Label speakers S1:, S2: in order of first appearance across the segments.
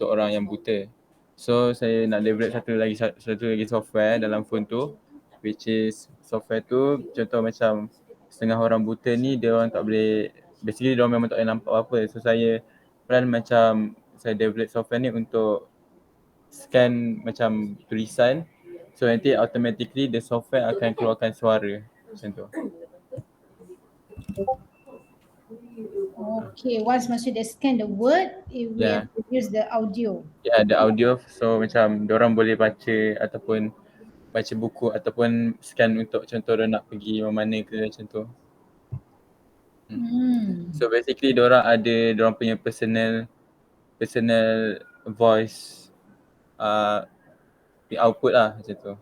S1: untuk orang yang buta. So saya nak develop satu lagi software dalam phone tu, which is software tu contoh macam setengah orang buta ni dia orang tak boleh, basically dia orang memang tak boleh nampak apa-apa. So saya plan macam saya develop software ni untuk scan macam tulisan. So nanti automatically the software akan keluarkan suara macam tu.
S2: Okay, once maksud dia scan the word, it will
S1: Yeah.
S2: produce the audio.
S1: Ya, ada audio, so macam diorang boleh baca ataupun baca buku ataupun scan untuk contoh dia nak pergi mana ke macam tu. So basically diorang ada diorang punya personal voice output lah macam tu.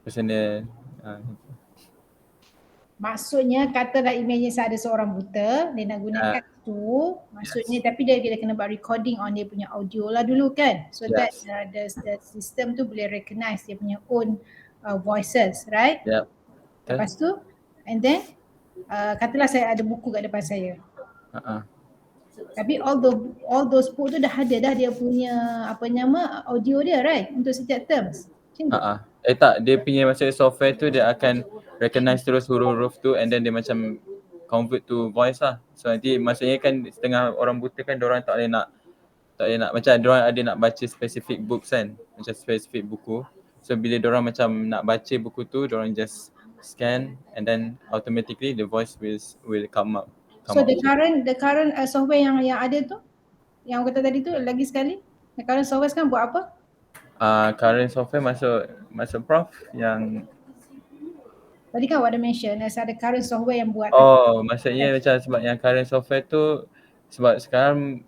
S1: Personal
S2: Maksudnya katalah imagine saya ada seorang buta, dia nak guna apps tu, maksudnya tapi dia kena buat recording on dia punya audio lah dulu kan, so that the system tu boleh recognize dia punya own voices, right?
S1: Yep.
S2: Lepas tu and then katalah saya ada buku kat depan saya. Tapi all those book tu dah ada dah dia punya apa nama audio dia, right, untuk setiap terms.
S1: Tak, dia punya maksudnya software tu dia akan recognize terus huruf-huruf tu and then dia macam convert to voice lah. So nanti maksudnya kan setengah orang buta kan diorang tak boleh nak macam diorang ada nak baca specific books kan, macam specific buku. So bila diorang macam nak baca buku tu, diorang just scan and then automatically the voice will come up.
S2: So the current software yang ada tu, yang kata tadi tu lagi sekali, the current software sekarang buat apa?
S1: Current software masuk prof yang
S2: tadi kan awak ada mention ada current software yang buat.
S1: Maksudnya macam sebab yang current software tu sebab sekarang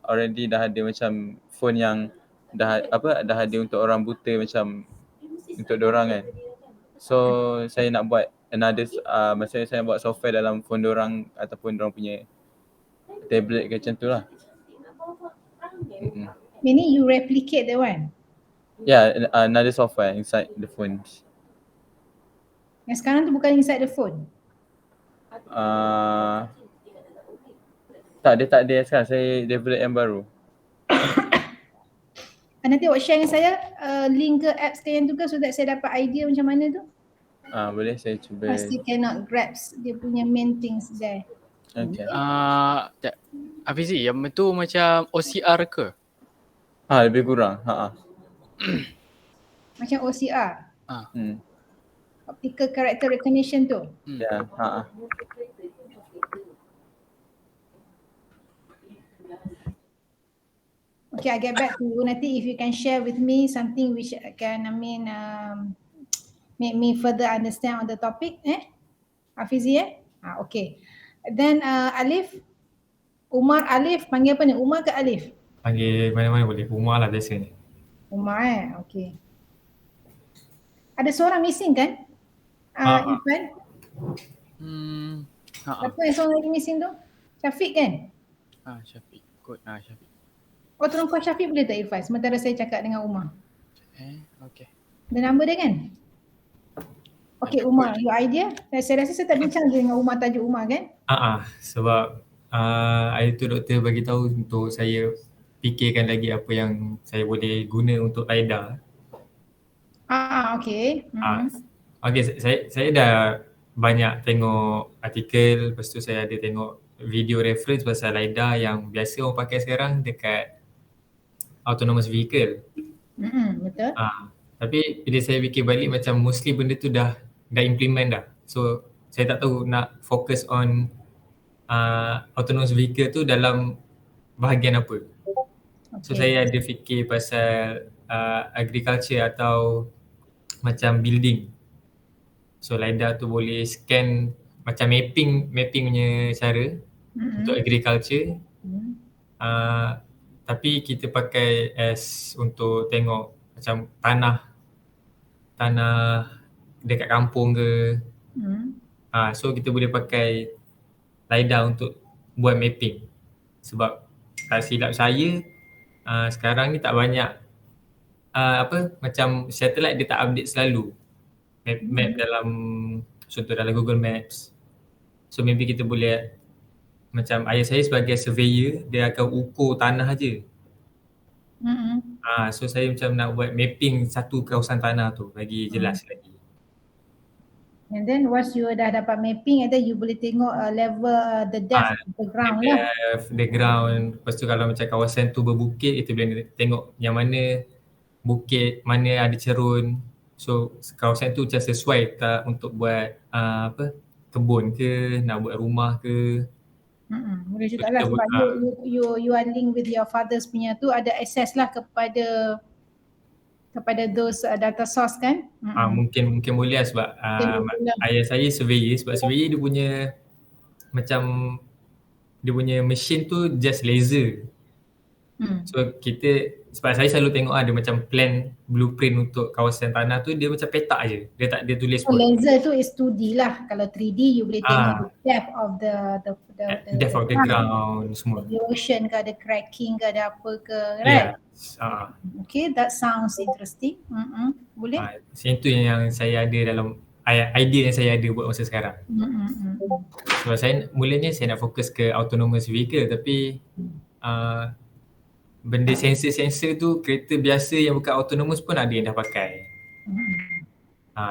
S1: already dah ada macam phone yang dah ada untuk orang buta macam untuk diorang kan. So saya nak buat another maksudnya saya buat software dalam phone diorang ataupun diorang punya tablet ke macam tu lah.
S2: Meaning you replicate that one?
S1: Yeah, another software inside the phone.
S2: Yang sekarang tu bukan inside the phone?
S1: Tak, dia tak ada sekarang. Saya develop yang baru.
S2: Nanti awak share dengan saya link ke apps ke yang tu ke so that saya dapat idea macam mana tu?
S1: Boleh saya cuba.
S2: Pasti cannot grasp dia punya main things there.
S1: Okay.
S3: Hafizi, yang tu macam OCR ke?
S1: Lebih kurang.
S2: Macam OCR? Optical Character Recognition tu?
S1: Ya,
S2: Okay, I get back to you nanti if you can share with me something which can make me further understand on the topic, Hafizi okay. Then Alif, Umar Alif, panggil apa ni? Umar ke Alif?
S4: Panggil mana-mana boleh, Umar lah biasanya.
S2: Umar okay. Ada seorang missing kan? Irfan? Siapa yang seorang lagi missing tu? Syafiq kan?
S3: Syafiq, kot Syafiq.
S2: Tolong call Syafiq boleh tak Irfan? Sementara saya cakap dengan Umar.
S3: Okay.
S2: Ada number dia kan? Okay Umar, your idea? Saya rasa saya tak bincang dengan Umar, tajuk Umar kan?
S4: Sebab hari tu doktor bagi tahu untuk saya fikirkan lagi apa yang saya boleh guna untuk LiDAR.
S2: Okay.
S4: Okay, saya dah banyak tengok artikel, lepas tu saya ada tengok video reference pasal LiDAR yang biasa orang pakai sekarang dekat autonomous vehicle.
S2: Betul.
S4: Tapi bila saya fikir balik macam mostly benda tu dah implement dah. So saya tak tahu nak fokus on autonomous vehicle tu dalam bahagian apa. So saya ada fikir pasal agriculture atau macam building. So LiDAR tu boleh scan macam mapping punya cara untuk agriculture. Tapi kita pakai as untuk tengok macam tanah dekat kampung ke. So kita boleh pakai LiDAR untuk buat mapping. Sebab tak silap saya sekarang ni tak banyak macam satellite dia tak update selalu map dalam contoh dalam Google Maps. So maybe kita boleh macam ayah saya sebagai surveyor, dia akan ukur tanah je. So saya macam nak buat mapping satu kawasan tanah tu bagi jelas lagi.
S2: And then once you dah dapat mapping, and then you boleh tengok level the depth of the ground lah.
S4: The ground. Lepas tu kalau macam kawasan tu berbukit, itu boleh tengok yang mana bukit, mana ada cerun. So kawasan tu macam sesuai tak untuk buat kebun ke, nak buat rumah ke.
S2: Boleh juga lah sebab you are linked with your father's punya tu, ada access lah kepada those data source kan.
S4: Mungkin boleh lah sebab ayah saya surveyor, sebab surveyor dia punya macam dia punya machine tu just laser. So sebab saya selalu tengok ada macam plan blueprint untuk kawasan tanah tu, dia macam petak je. Dia tulis pun.
S2: Laser tu is 2D lah. Kalau 3D you boleh tengok the depth of the
S4: depth of the ground semua.
S2: The ocean ke, ada cracking ke, ada apa ke, right? Okay, that sounds interesting. Boleh?
S4: Macam tu yang saya ada dalam idea yang saya ada buat masa sekarang. Sebab saya mulanya saya nak fokus ke autonomous vehicle, tapi benda sensor-sensor tu kereta biasa yang bukan autonomous pun ada yang dah pakai.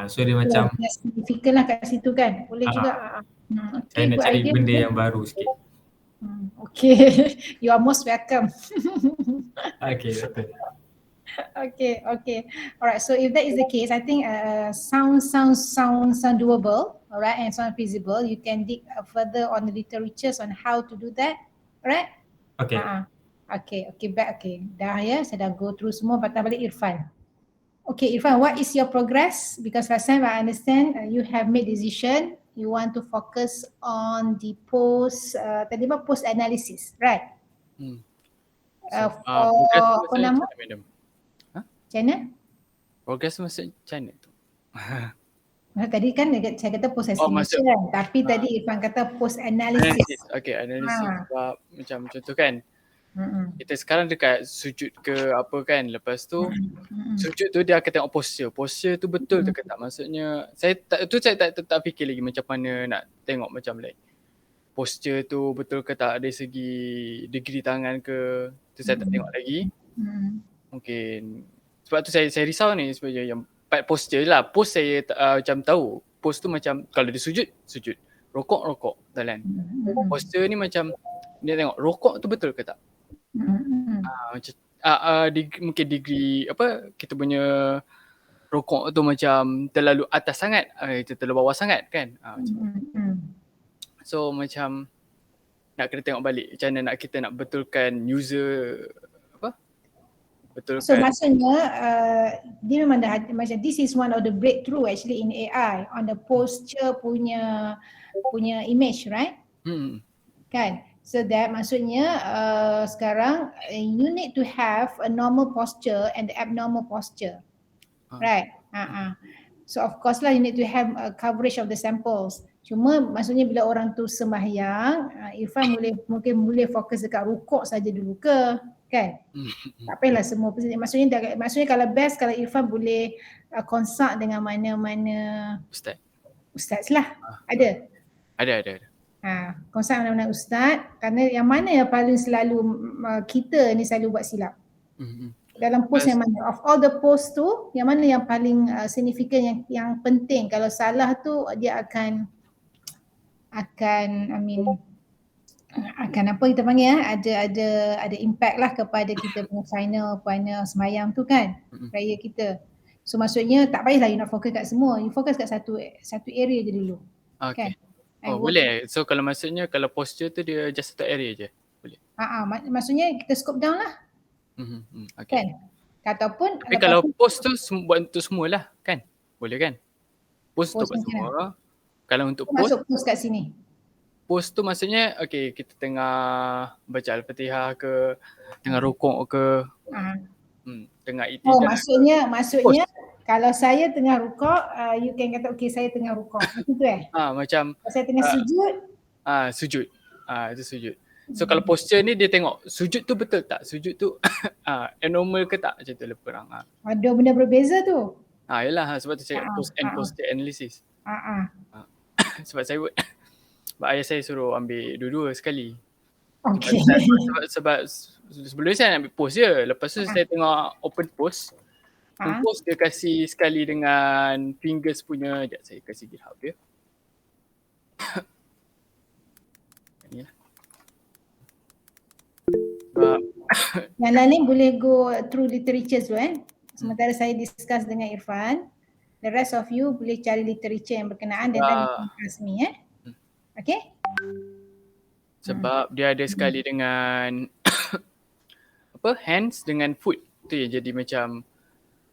S4: So dia macam
S2: significant lah kat situ kan. Boleh juga.
S4: Saya nak cari benda yang baru sikit.
S2: Okay, you are most welcome.
S4: Okay, betul.
S2: Okay. Alright, so if that is the case, I think sounds doable, alright, and sound feasible. You can dig further on the literatures on how to do that, alright?
S4: Okay.
S2: Okay. Dah ya, saya dah go through semua, patah balik Irfan. Okay, Irfan, what is your progress? Because last time I understand you have made decision, you want to focus on the post analysis, right? For nama? Macam mana?
S3: Progress maksud macam mana tu?
S2: Tadi kan saya kata post estimation kan, tapi tadi Irfan kata post analysis.
S3: Okay, analisis sebab macam contoh kan, kita sekarang dekat sujud ke apa kan, lepas tu sujud tu dia akan tengok posture tu betul ke tak, maksudnya saya tak fikir lagi macam mana nak tengok macam like posture tu betul ke tak, dari segi degree tangan ke, tu saya tak tengok lagi. Mungkin sebab tu saya risau ni sebenarnya yang part posture lah. Post saya macam tahu, post tu macam kalau dia sujud, rokok jalan. Posture ni macam dia tengok rokok tu betul ke tak. Mungkin degree apa kita punya rokok tu macam terlalu atas sangat, itu terlalu bawah sangat kan. So macam nak kena tengok balik macam mana kita nak betulkan user betulkan.
S2: So maksudnya dia memang dah macam this is one of the breakthrough actually in AI on the posture punya image, right? Kan? So that maksudnya sekarang you need to have a normal posture and the abnormal posture. Right? So of course lah you need to have a coverage of the samples. Cuma maksudnya bila orang tu sembahyang, Irfan mungkin boleh fokus dekat rukuk saja dulu ke, kan? Tak payahlah semua. Maksudnya kalau best kalau Irfan boleh consult dengan mana-mana ustaz lah. Ada. Konsep mana-mana ustaz, kerana yang mana yang paling selalu kita ni selalu buat silap. Dalam post yang mana, of all the post tu, yang mana yang paling signifikan, yang penting. Kalau salah tu dia akan apa kita panggil ada impact lah kepada kita punya final sembahyang tu kan, raya kita. So maksudnya tak payahlah you nak fokus kat semua, you fokus kat satu area je dulu.
S3: Okay. Kan? Boleh. So kalau maksudnya kalau posture tu dia just satu area je. Boleh.
S2: Maksudnya kita scope down lah.
S3: Okay.
S2: Kan? Ataupun
S3: tapi kalau post tu buat untuk semualah kan? Boleh kan? Post tu buat semua. Kalau untuk post
S2: masuk post kat sini.
S3: Post tu maksudnya okay, kita tengah baca Al-Fatihah ke, tengah rukuk ke, tengah itidal.
S2: Maksudnya kalau saya tengah rukuk, you can kata okay saya tengah rukuk. Macam tu
S3: macam
S2: kalau saya tengah sujud.
S3: Sujud. Itu sujud. So kalau posture ni dia tengok sujud tu betul tak? Sujud tu abnormal ke tak? Macam tu lah perang.
S2: Ada benda berbeza tu.
S3: Yalah sebab tu saya post and posture analysis. Sebab saya buat Sebab ayah saya suruh ambil dua-dua sekali.
S2: Okay.
S3: Sebab sebelum ni saya nak ambil post je. Lepas tu saya tengok open post. Open post dia kasih sekali dengan fingers punya. Sekejap saya kasih GitHub dia. Ni lah. Sebab
S2: yang lain boleh go through literature dulu sementara saya discuss dengan Irfan. The rest of you boleh cari literature yang berkenaan dan you can ask me Okay?
S3: Sebab dia ada sekali dengan hands dengan foot. Tu yang jadi macam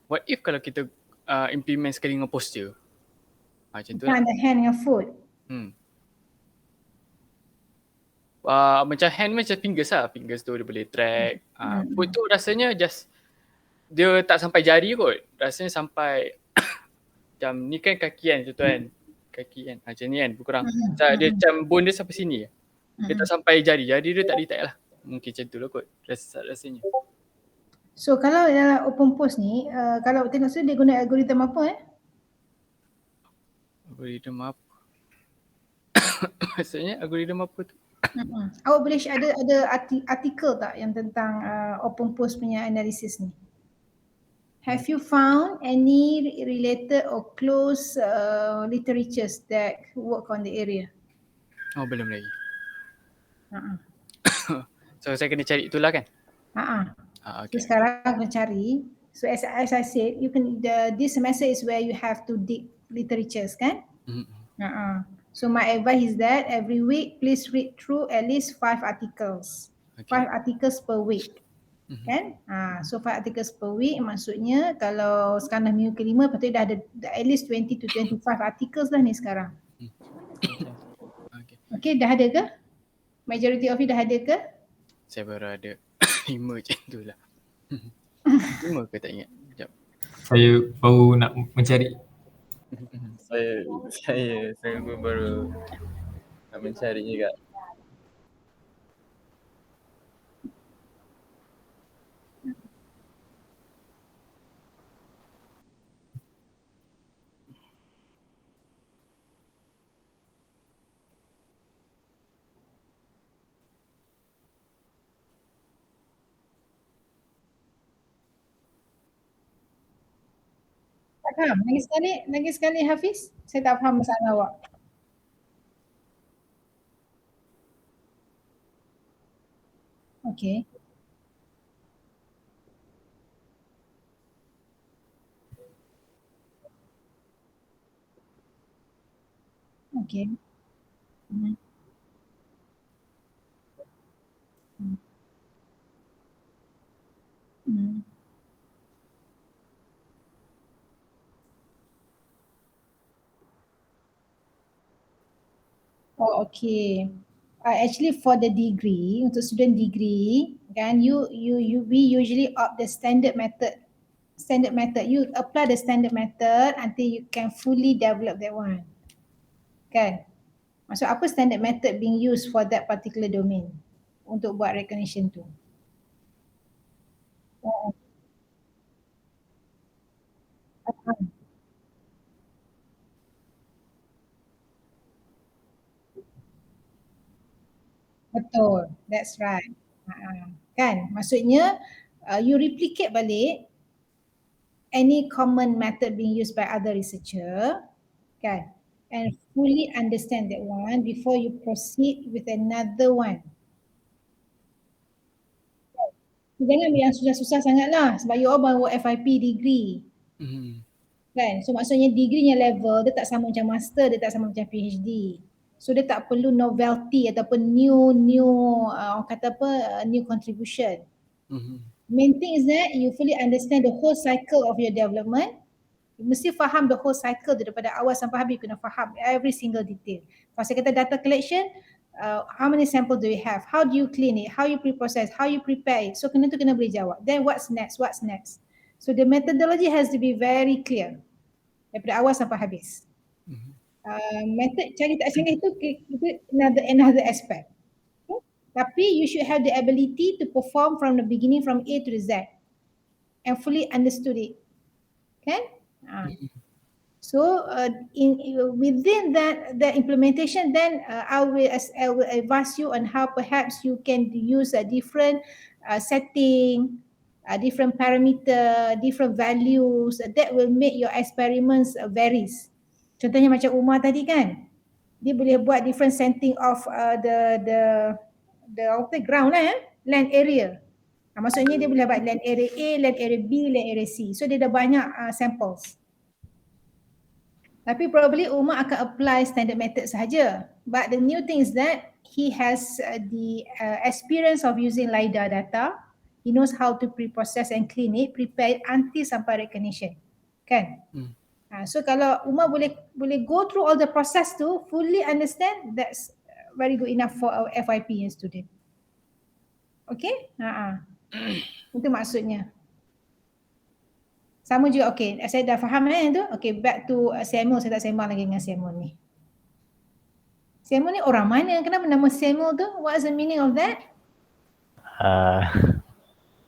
S3: what if kalau kita implement sekali dengan posture. Macam tu lah.
S2: Ada hand dengan foot.
S3: Macam hand macam fingers lah. Fingers tu dia boleh track. Foot tu rasanya just dia tak sampai jari kot. Rasanya sampai macam ni kan kaki kan contoh kan. Kaki kan macam ni kan kurang. Dia macam bone dia sampai sini. Dia tak sampai jari. Jari dia tak detect lah. Mungkin macam tu lah kot rasanya.
S2: So kalau dalam open post ni, kalau tengok dia guna algoritma apa
S3: Algoritma apa? Maksudnya algoritma apa tu?
S2: Awak boleh ada artikel tak yang tentang open post punya analisis ni? Have you found any related or close literatures that work on the area?
S3: Oh, belum lagi. So saya kena cari itulah kan?
S2: Okay. So sekarang kena cari. So as I said, you can this semester is where you have to dig literatures kan? So my advice is that every week please read through at least 5 articles. 5 articles per week. Kan? So 5 articles per week maksudnya kalau sekarang dah minggu ke-5 patut dah ada at least 20 to 25 articles dah ni sekarang. Okay, dah ada ke? Majority of you dah ada ke?
S3: Saya baru ada 5 macam tu lah. 5 ke tak ingat? Sekejap.
S4: Saya baru nak mencari.
S1: Saya pun baru nak mencari juga.
S2: Tak faham. Lagi sekali Hafiz. Saya tak faham masalah awak. Okay. Okay. Oh, okay. Actually for the degree, untuk student degree, kan we usually opt the standard method. You apply the standard method until you can fully develop that one. Kan? Maksud apa standard method being used for that particular domain untuk buat recognition tu? Betul, that's right. Kan, maksudnya you replicate balik any common method being used by other researcher, kan, and fully understand that one before you proceed with another one. Jangan ambil yang susah-susah sangat lah sebab you all baru FIP degree. Kan, so maksudnya degree-nya level dia tak sama macam master, dia tak sama macam PhD. So dia tak perlu novelty ataupun new orang kata apa, new contribution. Main thing is that you fully understand the whole cycle of your development. You mesti faham the whole cycle daripada awal sampai habis, kena faham every single detail. Kalau saya kata data collection, how many samples do you have? How do you clean it? How you pre-process? How you prepare it? So kena boleh jawab. Then what's next? So the methodology has to be very clear daripada awal sampai habis. Method cari tak canggih itu another aspect. Okay? Tapi you should have the ability to perform from the beginning, from A to the Z and fully understood it. Okay? So within that implementation, then I will advise you on how perhaps you can use a different setting, different parameter, different values that will make your experiments varies. Contohnya macam Umar tadi kan, dia boleh buat different setting of the ground lah, land area. Maksudnya dia boleh buat land area A, land area B, land area C. So dia dah banyak samples. Tapi probably Umar akan apply standard method sahaja. But the new thing is that he has the experience of using LiDAR data. He knows how to pre-process and clean it, prepare it until sampai recognition. Kan? So kalau Umar boleh go through all the process tu, fully understand, that's very good enough for our FYP student. Okay? Itu maksudnya. Sama juga, okay, saya dah faham tu. Okay, back to Samuel, saya tak sembang lagi dengan Samuel ni. Samuel ni orang mana? Kenapa nama Samuel tu? What is the meaning of that?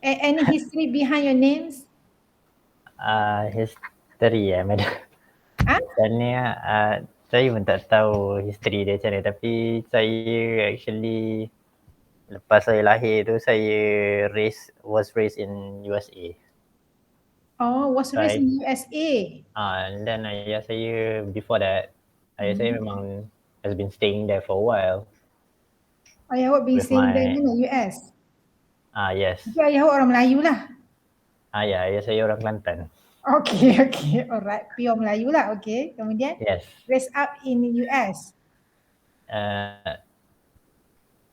S2: Any history behind your names?
S5: History madam. Sebenarnya saya pun tak tahu history dia macam mana, tapi saya actually lepas saya lahir tu saya was raised in USA.
S2: Oh, was raised in USA.
S5: And then ayah saya before that, ayah saya memang has been staying there for a while.
S2: Ayah awak been staying there in the US?
S5: Yes.
S2: Jadi ayah awak orang Melayu lah?
S5: Ya, ayah saya orang Kelantan.
S2: Okay, alright. Pure Melayu lah, okay. Kemudian?
S5: Yes.
S2: Raised up in the US?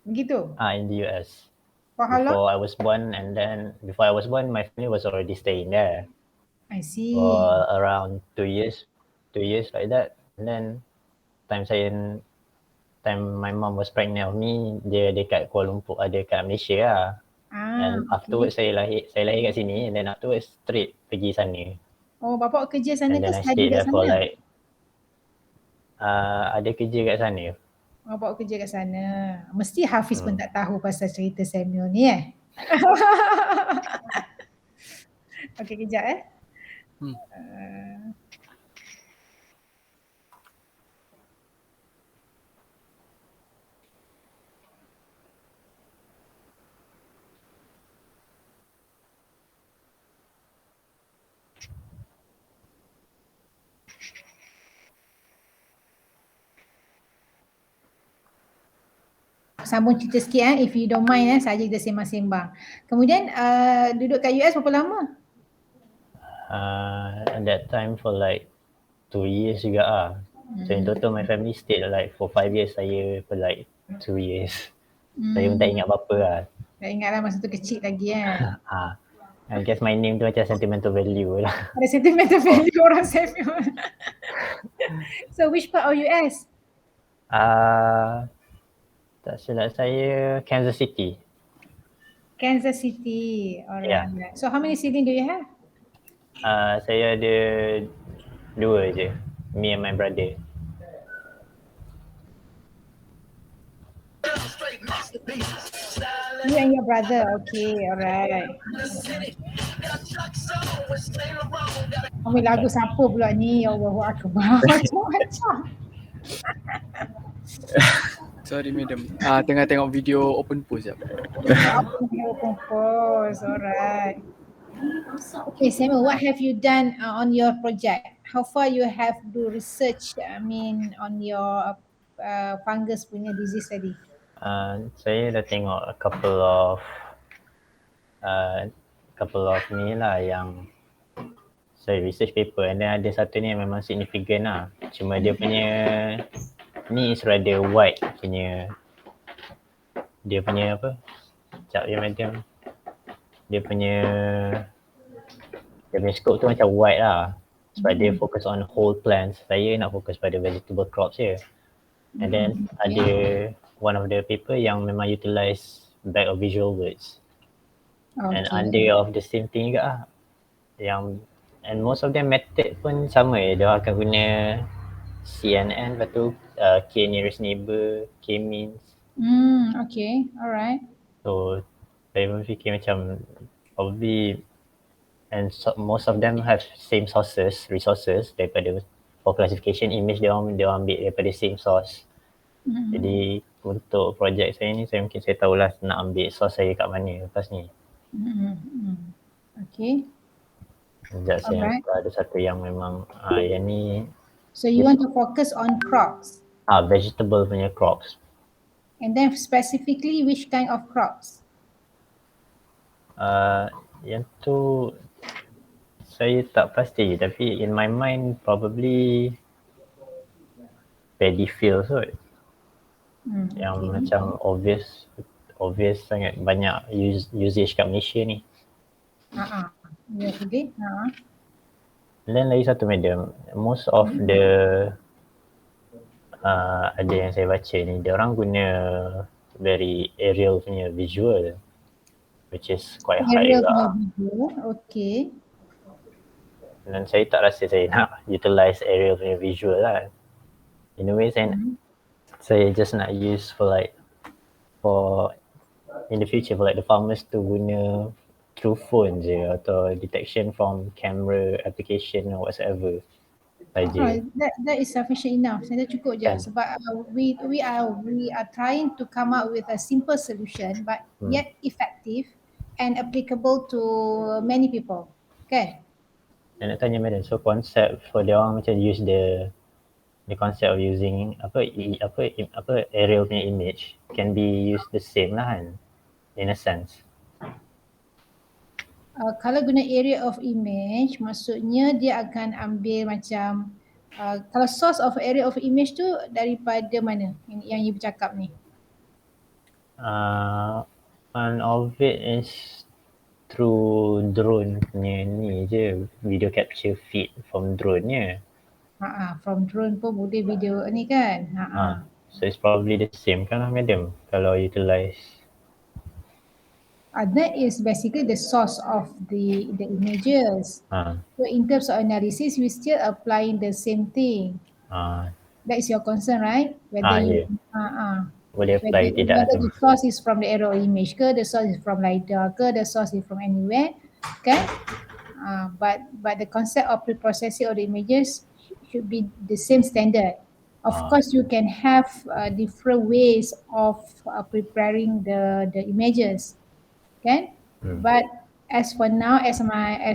S2: Begitu?
S5: In the US.
S2: For how long?
S5: Before I was born, and then before I was born, my family was already staying there.
S2: I see.
S5: For around 2 years like that. And then time my mom was pregnant of me, dia dekat Kuala Lumpur, dekat Malaysia lah. And afterwards saya lahir kat sini, and then afterwards straight pergi sana.
S2: Oh, bapa kerja sana
S5: and
S2: ke
S5: And then I stayed
S2: study kat
S5: there
S2: sana?
S5: for like ada kerja kat sana.
S2: Bapa kerja kat sana. Mesti Hafiz pun tak tahu pasal cerita Samuel ni Okay, kejap sambung cerita sikit if you don't mind saja kita sembang-sembang. Kemudian duduk kat US berapa lama?
S5: At that time for like 2 years juga So in total my family stayed like for 5 years, saya for like 2 years. Saya pun tak ingat apa-apa
S2: Tak ingat lah masa tu kecil lagi
S5: I guess my name tu macam sentimental value lah.
S2: Ada sentimental value orang Samuel. So which part of US?
S5: Tak silap saya Kansas City.
S2: Kansas City. Alright.
S5: Yeah.
S2: So how many siblings do you have?
S5: Saya ada 2 je. Me and my brother.
S2: You and your brother. Okay, alright. Ambil lagu siapa pula ni? Allahu Akbar. Macam-macam.
S3: Sorry madam. Tengah tengok video open post jap.
S2: Open post. Alright. Okay, Samuel, what have you done on your project? How far you have do research, on your fungus punya disease tadi?
S5: Saya dah tengok a couple of ni lah yang saya research paper, and then ada satu ni yang memang significant lah. Cuma dia punya ni is rather wide punya, dia punya apa? Sekejap ya madam. Dia punya scope tu macam wide lah. Sebab dia fokus on whole plants. Saya nak fokus pada vegetable crops je. And then ada one of the paper yang memang utilize back of visual words. And under of the same thing juga lah. And most of them method pun sama dia akan guna CNN, lepas tu K nearest neighbor, K means.
S2: Okay, alright.
S5: So saya pun fikir macam probably, and most of them have same resources daripada for classification image dia orang ambil daripada same source. Jadi untuk projek saya ni saya tahulah nak ambil source saya kat mana lepas ni.
S2: Okay.
S5: Sekejap saya ada satu yang memang yang ni.
S2: So you want to focus on crops?
S5: Vegetable punya crops.
S2: And then specifically which kind of crops?
S5: Yang tu saya tak pasti tapi in my mind probably paddy fields kot. Yang macam obvious sangat banyak usage kat Malaysia ni.
S2: Ya, okay.
S5: Dan lagi satu madam, most of the ada yang saya baca ni, dia orang guna very aerial punya visual which is quite high lah.
S2: Okay.
S5: Dan saya tak rasa saya nak utilize aerial punya visual lah. In a way saya just nak use for in the future for the farmers to guna through phone je atau detection from camera application or whatsoever saja.
S2: That is sufficient enough. Saya dah cukup je sebab we are trying to come up with a simple solution but yet effective and applicable to many people. Okay.
S5: Dan nak tanya madam, so concept for dia orang macam use the concept of using apa aerial punya image can be used the same lah kan in a sense.
S2: Kalau guna area of image, maksudnya dia akan ambil macam kalau source of area of image tu daripada mana yang you bercakap ni?
S5: One of it is through drone punya ni je, video capture feed from drone nya.
S2: From drone pun boleh video ni kan?
S5: So it's probably the same kan lah madam kalau utilize.
S2: That is basically the source of the images. So in terms of analysis, we still applying the same thing. That is your concern, right? Whether
S5: boleh apply tidak
S2: whether the source is from the aerial image ke, the source is from LiDAR ke, the source is from anywhere, okay? But the concept of pre-processing of the images should be the same standard. Of course, you can have different ways of preparing the images. Okay, but as for now, as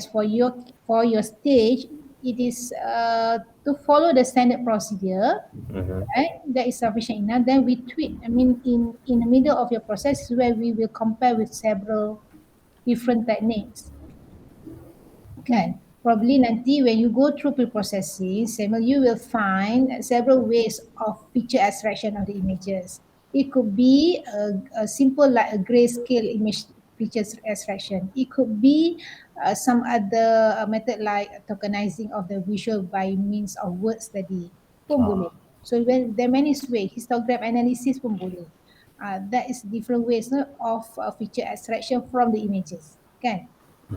S2: for your stage, it is to follow the standard procedure, right? That is sufficient enough. Then we tweak. I mean, in the middle of your process is where we will compare with several different techniques. Okay, probably nanti when you go through pre-processing, Samuel, you will find several ways of picture extraction of the images. It could be a simple like a grayscale image picture extraction. It could be some other method like tokenizing of the visual by means of word study pun boleh. So when there are many ways, histogram analysis pun boleh. That is different ways of feature extraction from the images. Okay,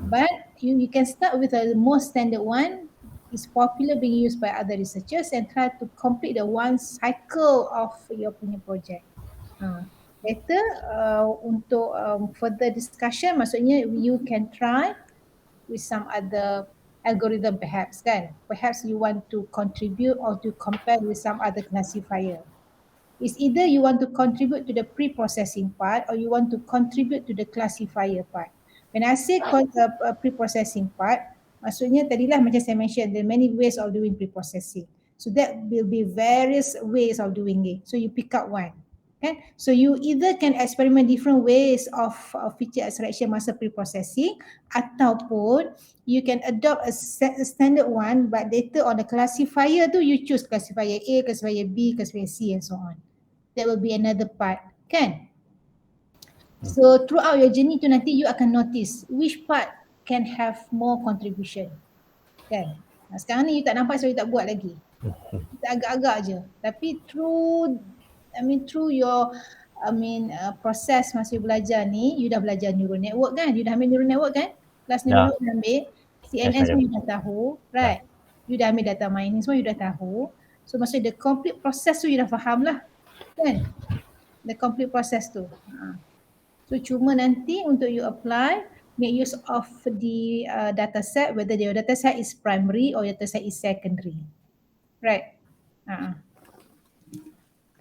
S2: but you can start with the most standard one. It's popular being used by other researchers and try to complete the one cycle of your punya project. Later untuk further discussion, maksudnya you can try with some other algorithm perhaps kan. Perhaps you want to contribute or to compare with some other classifier. It's either you want to contribute to the pre-processing part or you want to contribute to the classifier part. When I say pre-processing part, maksudnya tadilah macam saya mention, there are many ways of doing pre-processing. So that will be various ways of doing it. So you pick up one. Okay, so you either can experiment different ways of feature extraction masa pre-processing ataupun you can adopt a standard one but later on the classifier tu you choose classifier A, classifier B, classifier C and so on. That will be another part, kan? So throughout your journey tu nanti you akan notice which part can have more contribution, kan? Sekarang ni you tak nampak so you tak buat lagi. Kita agak-agak je. Tapi through your proses masa you belajar ni, you dah belajar neural network kan? You dah ambil neural network kan? Kelas neural network dah ambil. CNN semua you dah tahu, right? You dah ambil data mining semua you dah tahu. So maksudnya the complete process tu you dah faham lah, kan? The complete process tu. So cuma nanti untuk you apply, make use of the data set, whether your data set is primary or your data set is secondary. Right.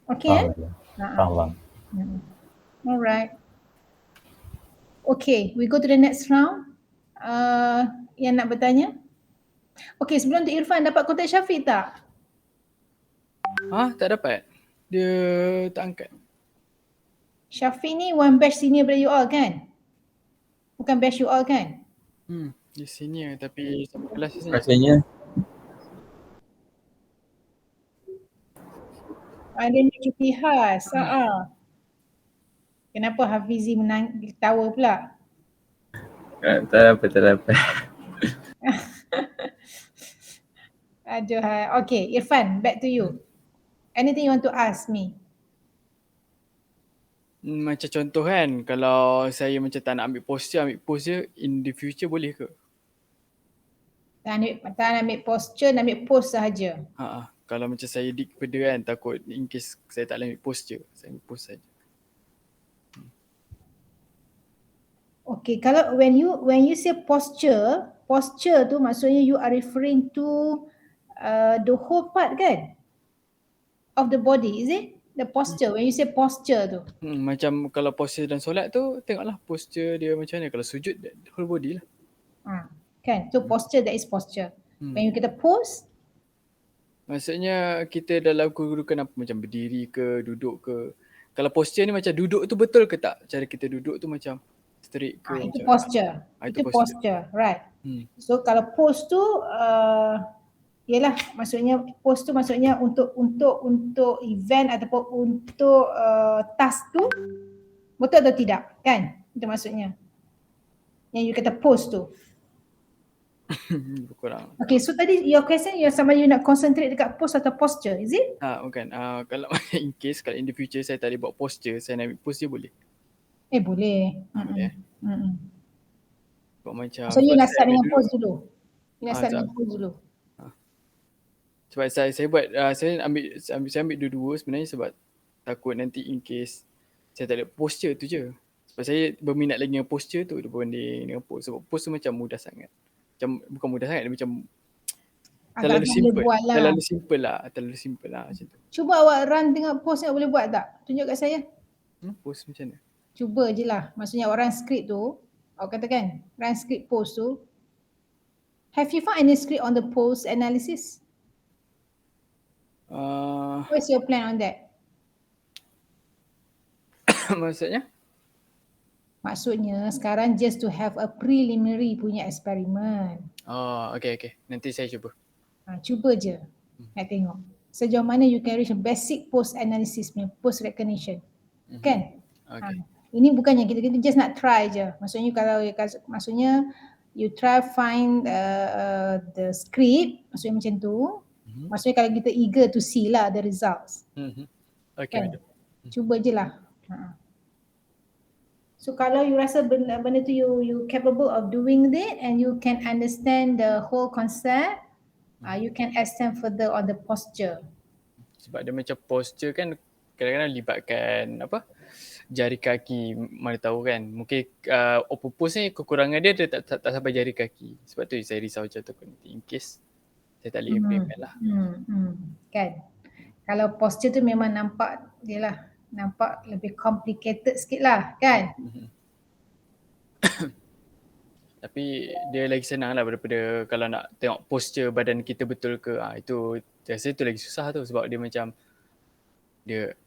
S2: Okay.
S5: Faham.
S2: Alright. Okay, we go to the next round. Yang nak bertanya? Okay, sebelum tu Irfan dapat kontak Syafiq tak?
S3: Tak dapat. Dia tak angkat.
S2: Syafiq ni one batch senior daripada you all kan? Bukan batch you all kan?
S3: Dia senior tapi sama kelas je saja.
S1: Rasanya
S2: Ada ni cuti khas. Kenapa Hafizi ketawa pula?
S1: tak dapat.
S2: Aduh. Okay, Irfan, back to you. Anything you want to ask me?
S3: Macam contoh kan, kalau saya macam tak nak ambil posture in the future boleh ke?
S2: Tak nak ambil posture, nak ambil post sahaja.
S3: Kalau macam saya dig kepada kan, takut in case saya tak boleh ambil posture, saya ambil post saja.
S2: Okay, kalau when you say posture tu maksudnya you are referring to the whole part kan? Of the body, is it? The posture, when you say posture tu.
S3: Macam kalau posture dan solat tu, tengoklah posture dia macam mana. Kalau sujud, whole body lah.
S2: Kan? So posture, that is posture. When you kita pose,
S3: maksudnya kita dalam kedudukan apa, macam berdiri ke, duduk ke. Kalau posture ni macam duduk tu betul ke tak? Cara kita duduk tu macam straight ke?
S2: itu
S3: macam
S2: posture. Itu posture, right. So kalau pose tu, yelah, maksudnya pose tu maksudnya untuk event ataupun untuk task tu, betul atau tidak? Kan? Itu maksudnya. Yang you kata pose tu.
S3: kurang.
S2: Okay, so tadi your question, sama you nak concentrate dekat pose atau posture, is it?
S3: Bukan. Kalau in case, kalau in the future saya tak boleh buat posture, saya nak ambil pose dia boleh?
S2: Boleh.
S3: Boleh. Buat macam.
S2: So you nak start dengan pose dulu? You nak start dengan pose dulu?
S3: Sebab saya buat, saya ambil dua-dua sebenarnya sebab takut nanti in case saya tak ada posture tu je. Sebab saya berminat lagi dengan posture tu berbanding dengan pose. Sebab pose tu macam mudah sangat. Bukan mudah sangat, dia macam terlalu simple lah macam tu.
S2: Cuba awak run tengok pose yang boleh buat tak? Tunjuk kat saya.
S3: Pose macam mana?
S2: Cuba je lah. Maksudnya awak run script tu, awak katakan run script pose tu. Have you found any script on the pose analysis? What's your plan on that? Maksudnya sekarang just to have a preliminary punya eksperimen.
S3: Okay. Nanti saya cuba.
S2: Cuba je. Nak tengok sejauh mana you can reach a basic post analysis punya, post recognition. Kan?
S3: Okay.
S2: Ini bukannya kita just nak try je. Maksudnya you try find the script, maksudnya macam tu. Maksudnya kalau kita eager to see lah the results.
S3: Okay.
S2: Kan? Cuba je lah. So kalau you rasa benda tu you capable of doing that and you can understand the whole concept, you can extend further on the posture.
S3: Sebab dia macam posture kan kadang-kadang libatkan jari kaki, mana tahu kan. Mungkin open pose ni kekurangan dia tak sampai jari kaki. Sebab tu saya risau macam tu nanti in case saya tak boleh implement lah.
S2: Kan? Kalau posture tu memang nampak lebih complicated sikit lah kan?
S3: Tapi dia lagi senang lah daripada kalau nak tengok posture badan kita betul ke. Itu saya tu lagi susah tu sebab dia macam dia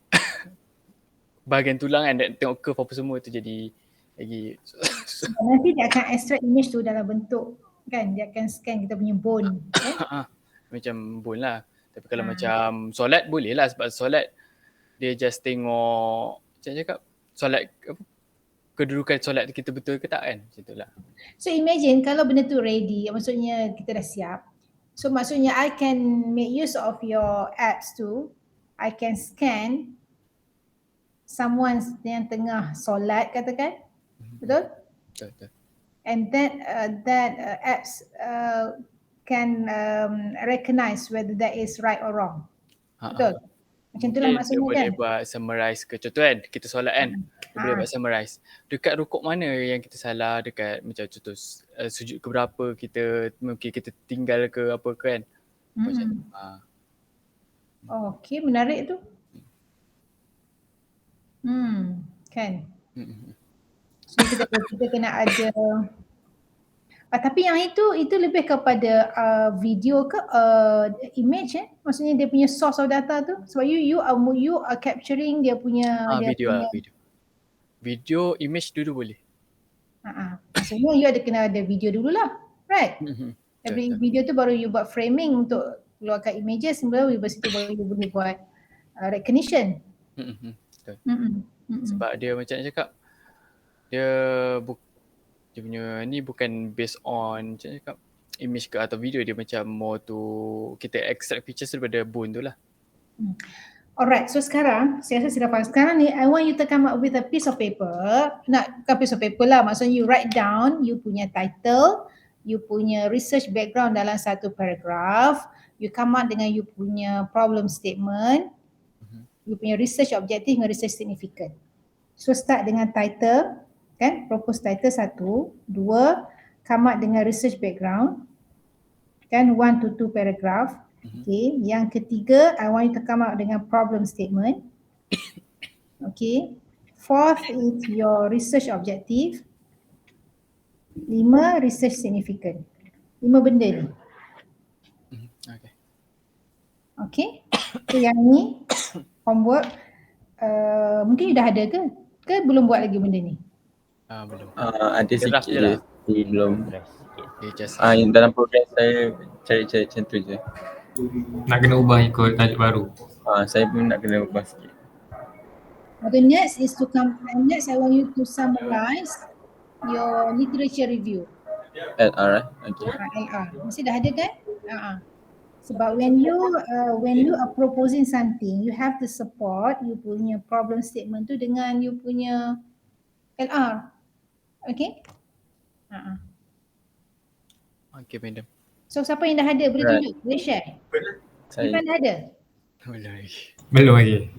S3: bahagian tulang kan, tengok curve apa semua tu jadi lagi susah.
S2: Nanti dia akan extract image tu dalam bentuk kan, dia akan scan kita punya bone.
S3: Macam bone lah. Tapi kalau macam solat boleh lah sebab solat dia just tengok macam cakap solat kedudukan solat kita betul ke tak kan, macam tu lah.
S2: So imagine kalau benda tu ready, maksudnya kita dah siap. So maksudnya I can make use of your apps tu. I can scan someone yang tengah solat katakan. Betul?
S3: Betul.
S2: And that apps can recognize whether that is right or wrong. Betul? Macam itulah maksudnya kan.
S3: Dia boleh buat summarize ke. Contoh kan, kita solat kan. Dia boleh buat summarize. Dekat rukuk mana yang kita salah, dekat macam contoh sujud keberapa kita, mungkin kita tinggal ke apa kan. Macam
S2: Okay, menarik tu. Kan. So kita kena ada tapi yang itu lebih kepada video ke image maksudnya dia punya source of data tu sebab you are capturing dia punya
S3: Video lah, video, image dulu boleh.
S2: Maksudnya you kena ada video dululah, right? Tapi video tu baru you buat framing untuk keluarkan images, baru lepas itu baru you boleh buat recognition.
S3: Betul. Sebab dia macam nak cakap, dia punya ni bukan based on macam cakap image ke atau video, dia macam more to kita extract pictures daripada bone tu lah.
S2: Alright, so sekarang saya rasa sudah faham. Sekarang ni I want you to come up with a piece of paper. Bukan piece of paper lah, maksudnya you write down you punya title, you punya research background dalam satu paragraph, you come up dengan you punya problem statement, you punya research objective dengan research significant. So start dengan title, kan, propose title 1, 2, come up dengan research background, kan, 1 to 2 paragraph. Okay, yang ketiga I want you to come up dengan problem statement. Okay, 4th is your research objective. 5 research significant. 5 benda ni. Okay, so yang ni homework mungkin you dah ada ke belum buat lagi benda ni?
S3: Belum.
S1: Ada sikit je, belum.
S3: Just
S1: Dalam progress saya cari-cari macam tu je.
S4: Nak kena ubah ikut tajuk baru.
S1: Saya pun nak kena ubah sikit.
S2: The next is to come. Next, I want you to summarize your literature review.
S1: LR, okay.
S2: LR. Mesti dah ada kan? Sebab when you are proposing something, you have to support you punya problem statement tu dengan you punya LR. Okay?
S3: Okay, madam.
S2: So siapa yang dah ada boleh tunjuk, boleh share.
S1: Saya
S2: Ivan dah ada?
S4: Belum lagi.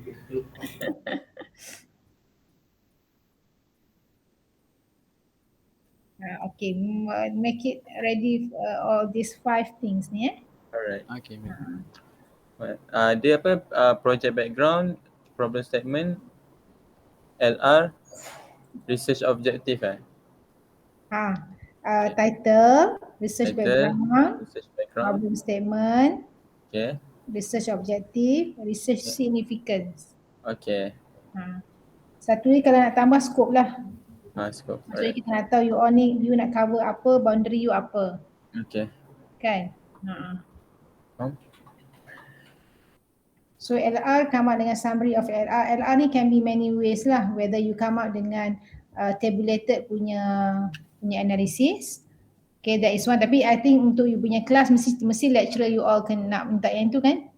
S2: Okay, make it ready all these 5 things ni
S1: Alright.
S3: Okay, madam.
S1: Dia apa, project background, problem statement, LR, research objective
S2: title, research background, problem statement,
S1: okay,
S2: research objective, research significance.
S1: Okay.
S2: Satu ni kalau nak tambah scope lah.
S1: Scope.
S2: Maksudnya kita nak tahu you nak cover apa, boundary you apa.
S1: Okay.
S2: Kan? So LR come up dengan summary of LR. LR ni can be many ways lah. Whether you come up dengan tabulated punya analysis. Okay, that is one. Tapi I think untuk you punya kelas mesti lecturer you all nak minta yang tu kan?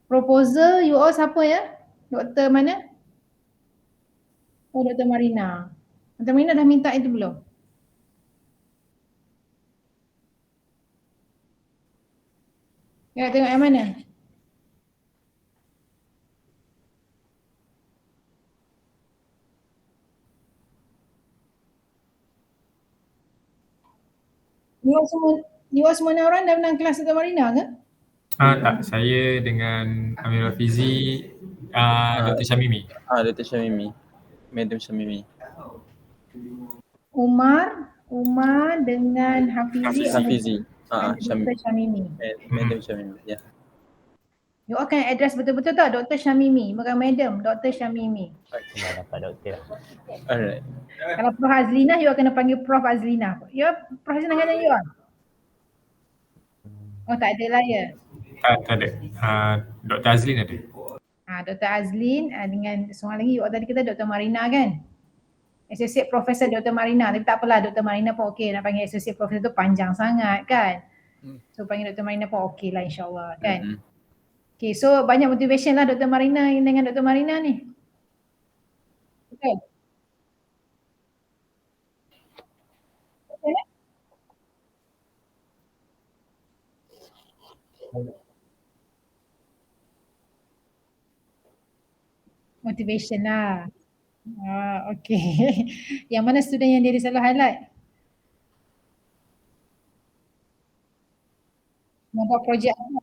S2: Proposal you all siapa ya? Doktor mana? Oh, Dr. Marina. Dr. Marina dah minta itu belum? Ya, tengok yang mana? You all semua orang dah menang kelas Dr. Marina ke?
S4: Tak, saya dengan Amirul Fizi, Dr. Syamimi.
S1: Dr. Syamimi. Madam Syamimi.
S2: Umar dengan Hafizi. Dr. Syamimi.
S1: Madam Syamimi, ya.
S2: You all can address betul-betul tak Dr. Syamimi, bukan Madam, Dr. Syamimi.
S5: Dah dapat doktor.
S1: Alright.
S2: Kalau Prof Azlina, you all kena panggil Prof Azlina. You all, Prof Azlina kata you all? Oh, tak ada lah ya?
S4: Tak ada. Dr. Azlin ada.
S2: Dr. Azlin dengan seorang lagi, you all tadi kata Dr. Marina kan? Associate Professor Dr. Marina, tapi tak apalah, Dr. Marina pun okey. Nak panggil Associate Professor tu panjang sangat kan? So panggil Dr. Marina pun okey lah insyaAllah kan? Okay, so banyak motivation lah Dr. Marina dengan Dr. Marina ni. Betul? Motivation lah. Okay. Yang mana student yang dia selalu highlight? Nak buat projek apa?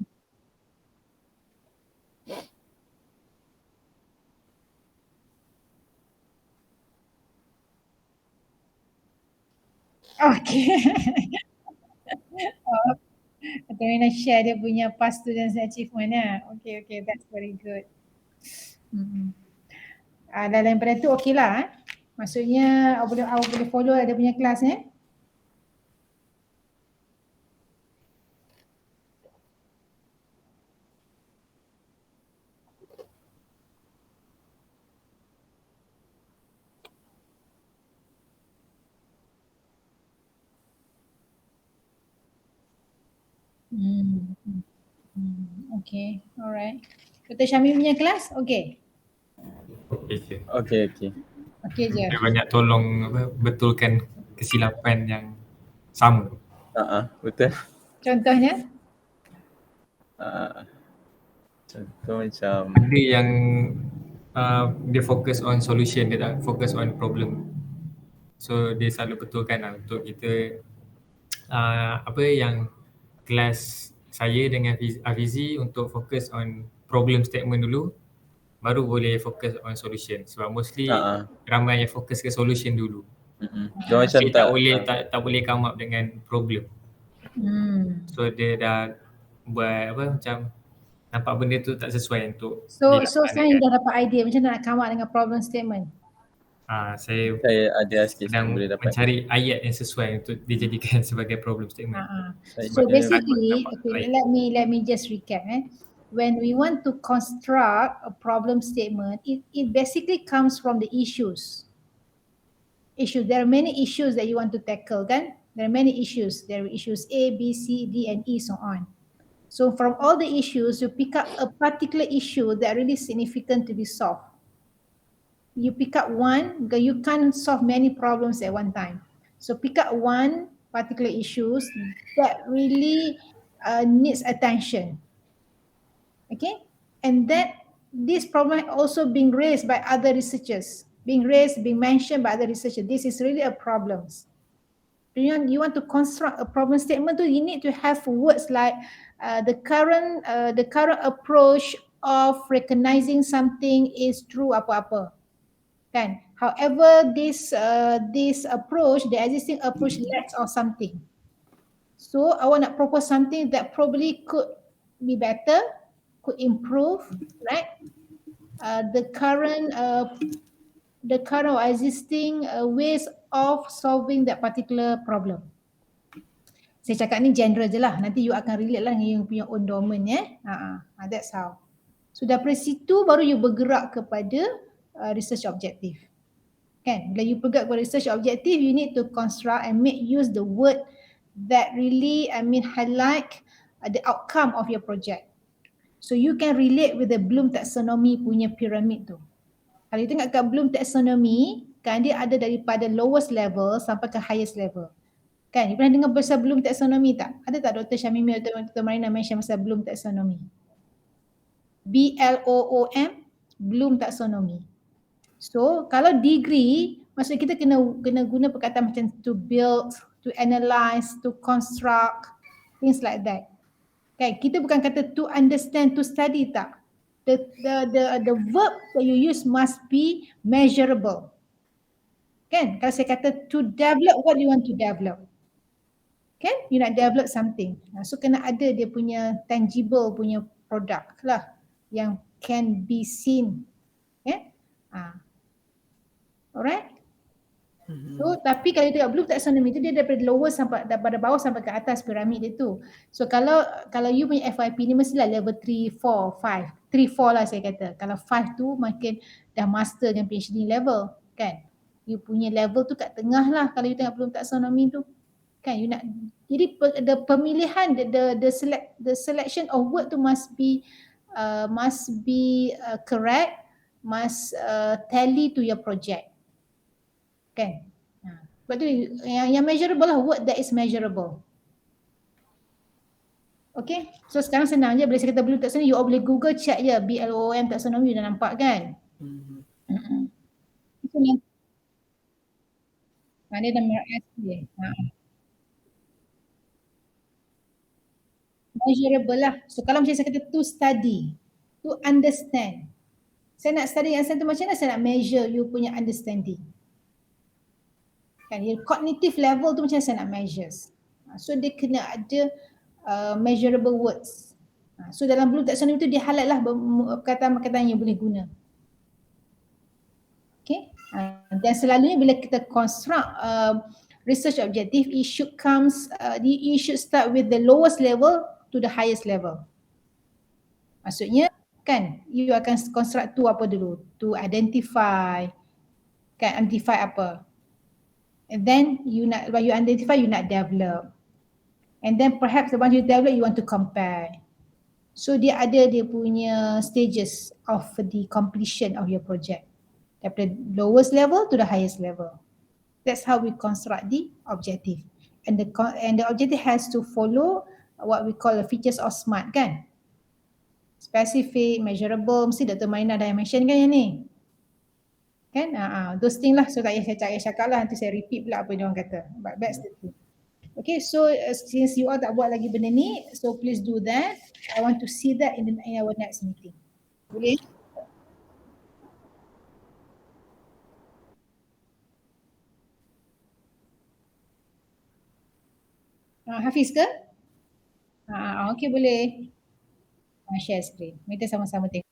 S2: Okay. Oh, Dr. Mina share dia punya past students achievement Okay, that's very good. Dan daripada tu okey lah. Maksudnya awak boleh follow dia punya kelas Okay, alright. Dr. Syamil punya kelas, okay?
S4: Okay je.
S1: Okay.
S2: Okay je.
S4: Dia banyak tolong betulkan kesilapan yang sama.
S1: Betul.
S2: Contohnya?
S1: Contoh macam
S4: Ada yang dia fokus on solution, dia tak fokus on problem. So dia selalu betulkan lah untuk kita apa yang kelas saya dengan Afizi untuk fokus on problem statement dulu, baru boleh fokus on solution. Sebab mostly ramai yang fokus ke solution dulu.
S1: Dia macam
S4: tak boleh come up dengan problem. So dia dah buat macam nampak benda tu tak sesuai untuk
S2: So sekarang dah dapat idea macam nak come up dengan problem statement.
S4: Saya
S1: ada sikit
S4: sedang
S1: boleh dapat
S4: mencari ayat yang sesuai untuk dijadikan sebagai problem statement.
S2: So basically, okay, let me just recap. When we want to construct a problem statement, it basically comes from the issues. There are many issues that you want to tackle, kan? There are many issues. There are issues A, B, C, D, and E, so on. So from all the issues, you pick up a particular issue that really significant to be solved. You pick up one, because you can't solve many problems at one time. So pick up one particular issues that really needs attention. Okay? And that this problem also being raised by other researchers, being mentioned by other researchers. This is really a problem. You want to construct a problem statement, you need to have words like the current approach of recognizing something is true apa-apa. Kan? However, this approach, the existing approach lacks of something. So I want to propose something that probably could be better, could improve, right? The current existing ways of solving that particular problem. Saya cakap ni general je lah. Nanti you akan relate lah dengan you punya own domain that's how. So dari situ baru you bergerak kepada research objective. Kan? Bila you bergerak kepada research objective, you need to construct and make use the word that really highlight the outcome of your project. So you can relate with the Bloom taxonomy punya pyramid tu. Kalau you tengok kat Bloom taxonomy, kan dia ada daripada lowest level sampai ke highest level. Kan, you pernah dengar pasal Bloom taxonomy tak? Ada tak Dr. Syamimi atau Dr. Marina mention pasal Bloom taxonomy? BLOOM, Bloom taxonomy. So, kalau degree, maksud kita kena guna perkataan macam to build, to analyze, to construct, things like that. Okay, kita bukan kata to understand, to study tak. The verb that you use must be measurable. Kan? Kalau saya kata to develop, what do you want to develop? Kan? You nak develop something. So kena ada dia punya tangible punya product lah yang can be seen. Okay? Alright? So tapi kalau you tengok Bloom taxonomy tu dia daripada lower sampai daripada bawah sampai ke atas piramid dia tu. So kalau you punya FYP ni mestilah level 3, 4, 5. 3, 4 lah saya kata. Kalau 5 tu makin dah master dengan PhD level kan. You punya level tu kat tengah lah kalau you tengok Bloom taxonomy tu. Kan you nak, jadi the pemilihan the selection of word tu must be correct, must tally to your project. Kan? Sebab tu yang measurable lah, word that is measurable. Okay, so sekarang senang je, bila saya kata Bloom taxonomy, you all boleh Google check je BLOOM taxonomy, you dah nampak kan? Itu ni. Dia dah merah dia. measurable lah. So kalau macam saya kata to study, to understand. Saya nak study understand tu macam mana saya nak measure you punya understanding. Kan, your cognitive level tu macam mana saya nak measure. So dia kena ada measurable words. So dalam Bloom taxonomy tu dia highlight lah perkataan-perkataan yang boleh guna. Okay. Dan selalunya bila kita construct research objective, it should start with the lowest level to the highest level. Maksudnya kan, you akan construct tu apa dulu? To identify, kan, identify apa? And then when you identify, you nak develop. And then perhaps once you develop, you want to compare. So dia ada dia punya stages of the completion of your project. Daripada lowest level to the highest level. That's how we construct the objective. And the objective has to follow what we call the features of SMART, kan? Specific, measurable, mesti Dr. Maina dah mention kan yang ni? Kan? Those things lah. So tak payah saya cakap lah, nanti saya repeat pula apa yang diorang kata. But that's the thing. Okay, so since you all tak buat lagi benda ni, so please do that. I want to see that in our next meeting. Boleh? Hafiz ke? Okay, boleh. Share screen. Kita sama-sama tengok.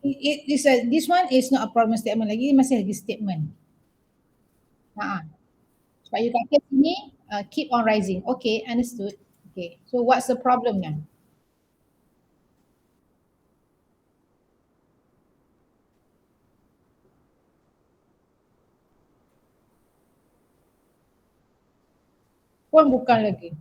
S2: This one is not a problem statement lagi, masih lagi statement. Sebab you kata sini keep on rising. Okay, understood. Okay, so what's the problem now? Pun bukan lagi.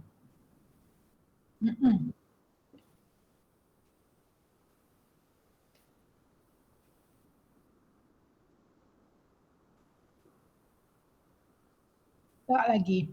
S2: Tak lagi.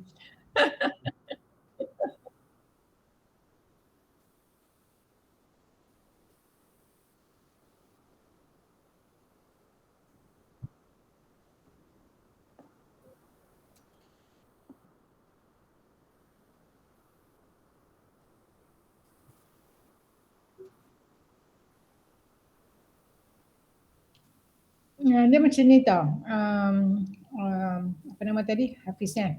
S2: Dia macam ni tau. Apa nama tadi? Hafiz kan?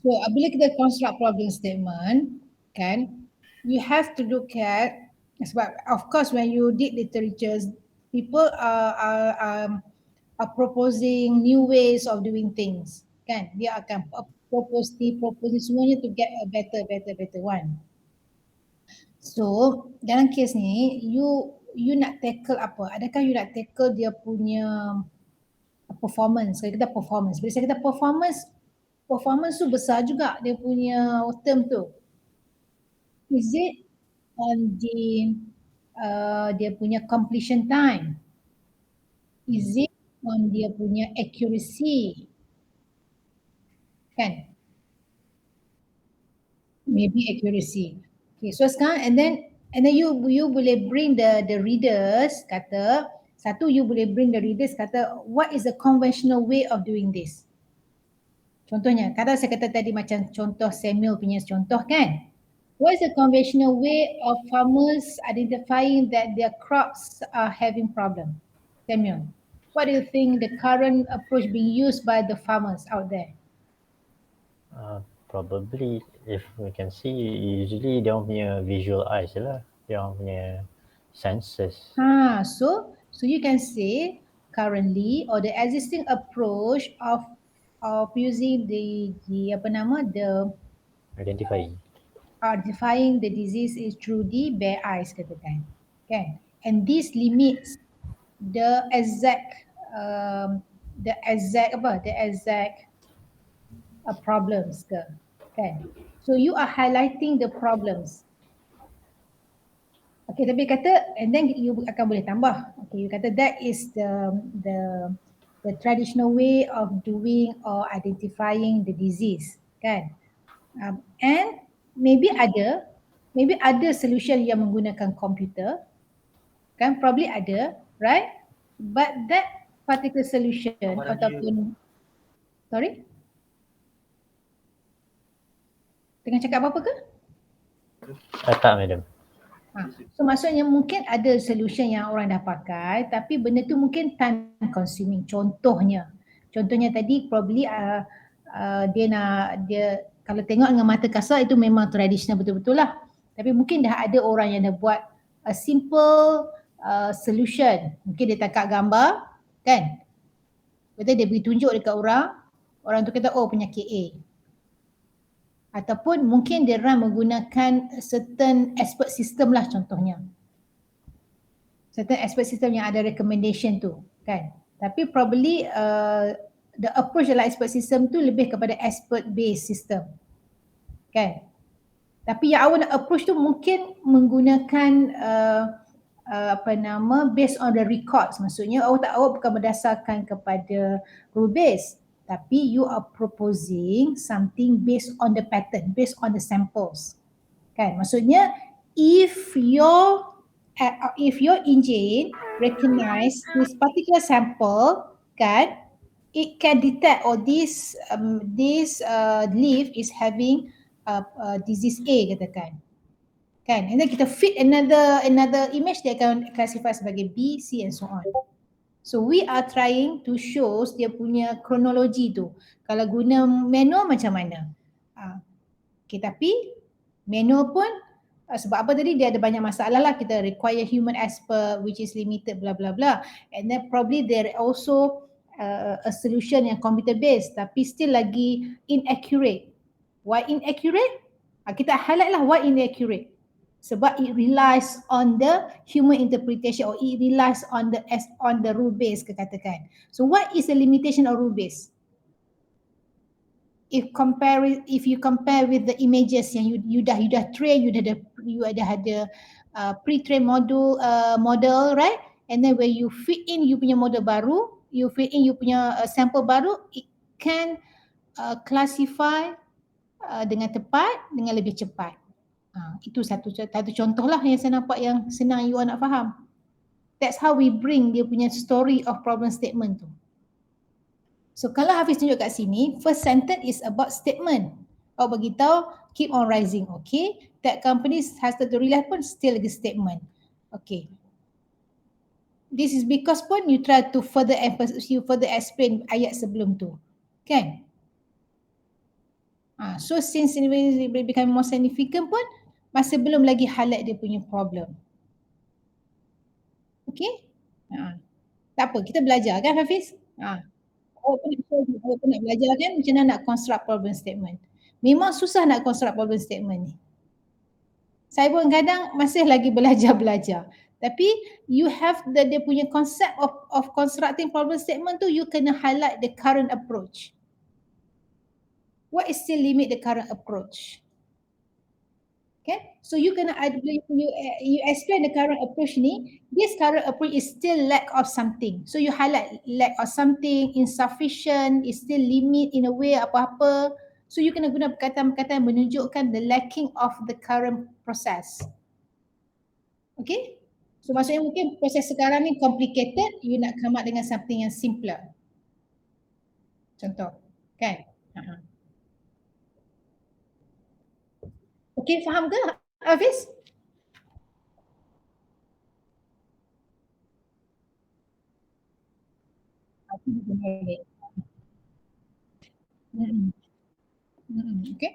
S2: So bila kita construct problem statement, kan, you have to look at, sebab of course when you did literatures, people are proposing new ways of doing things, kan? Dia akan propose semuanya to get a better one. So dalam kes ni, you nak tackle apa? Adakah you nak tackle dia punya performance? Kalau kita performance, bila saya kata performance tu besar juga dia punya term tu. Is it on dia punya completion time? Is it on dia punya accuracy? Kan? Maybe accuracy. Okay, so sekarang and then you boleh bring the readers, kata satu, you boleh bring the readers kata what is the conventional way of doing this. Contohnya, kata saya kata tadi macam contoh Samuel punya contoh kan. What is the conventional way of farmers identifying that their crops are having problem? Samuel, what do you think the current approach being used by the farmers out there?
S5: Probably if we can see, usually dia punya visual eyes lah, dia punya senses.
S2: So you can say currently or the existing approach of using the identifying the disease is through the bare eyes katakan, kan? And this limits the exact problems ke, kan? So you are highlighting the problems. Okay, tapi kata and then you akan boleh tambah. Okay, you kata that is the traditional way of doing or identifying the disease, kan? And maybe ada solution yang menggunakan komputer, kan? Probably ada, right? But that particular solution ataupun sorry? Tengah cakap apa-apa ke?
S5: Tak, madam.
S2: So maksudnya mungkin ada solution yang orang dah pakai tapi benda tu mungkin time consuming. Contohnya tadi probably dia kalau tengok dengan mata kasar itu memang tradisional betul-betul lah. Tapi mungkin dah ada orang yang dah buat a simple solution. Mungkin dia tangkap gambar, kan? Betul, dia beri tunjuk dekat orang tu kata oh penyakit A. Ataupun mungkin dia orang menggunakan certain expert system lah contohnya. Certain expert system yang ada recommendation tu, kan. Tapi probably the approach dalam expert system tu lebih kepada expert based system, kan. Tapi yang awak nak approach tu mungkin menggunakan based on the records. Maksudnya awak bukan berdasarkan kepada rule based, tapi you are proposing something based on the pattern, based on the samples, kan. Maksudnya if your engine recognize this particular sample, kan, it can detect this leaf is having disease A katakan, kan, and then kita fit another image, dia akan classify sebagai B, C and so on. So we are trying to show dia punya kronologi tu. Kalau guna manual macam mana? Okay, tapi manual pun sebab apa tadi dia ada banyak masalah lah, kita require human expert which is limited bla bla bla, and then probably there also a solution yang computer based tapi still lagi inaccurate. Why inaccurate? Kita highlight lah why inaccurate. Sebab it relies on the human interpretation or it relies on the rule base katakan. So what is the limitation of rule base? If you compare with the images yang you dah train, you dah ada pre-trained model, right? And then when you fit in you punya model baru, you fit in you punya sample baru, it can classify dengan tepat, dengan lebih cepat. Itu satu contoh lah yang saya nampak yang senang you nak faham. That's how we bring dia punya story of problem statement tu. So kalau Hafiz tunjuk kat sini, first sentence is about statement. Awak beritahu keep on rising, okay. That company has to realize pun still lagi statement. Okay. This is because pun you try to further emphasize, you further explain ayat sebelum tu. Kan? So since it become more significant pun masih belum lagi highlight dia punya problem. Okay? Tak apa, kita belajar kan Hafiz? Awak pun nak belajar kan macam mana nak construct problem statement. Memang susah nak construct problem statement ni. Saya pun kadang masih lagi belajar. Tapi you have dia punya concept of constructing problem statement tu, you kena highlight the current approach. What is still limit the current approach? Okay, so you kena you explain the current approach ni. This current approach is still lack of something. So you highlight lack of something, insufficient, is still limit in a way apa-apa. So you kena guna perkataan-perkataan yang menunjukkan the lacking of the current process. Okay, so maksudnya mungkin proses sekarang ni complicated, you nak come up dengan something yang simpler. Contoh, kan? Okay, faham ke Hafiz? Okay.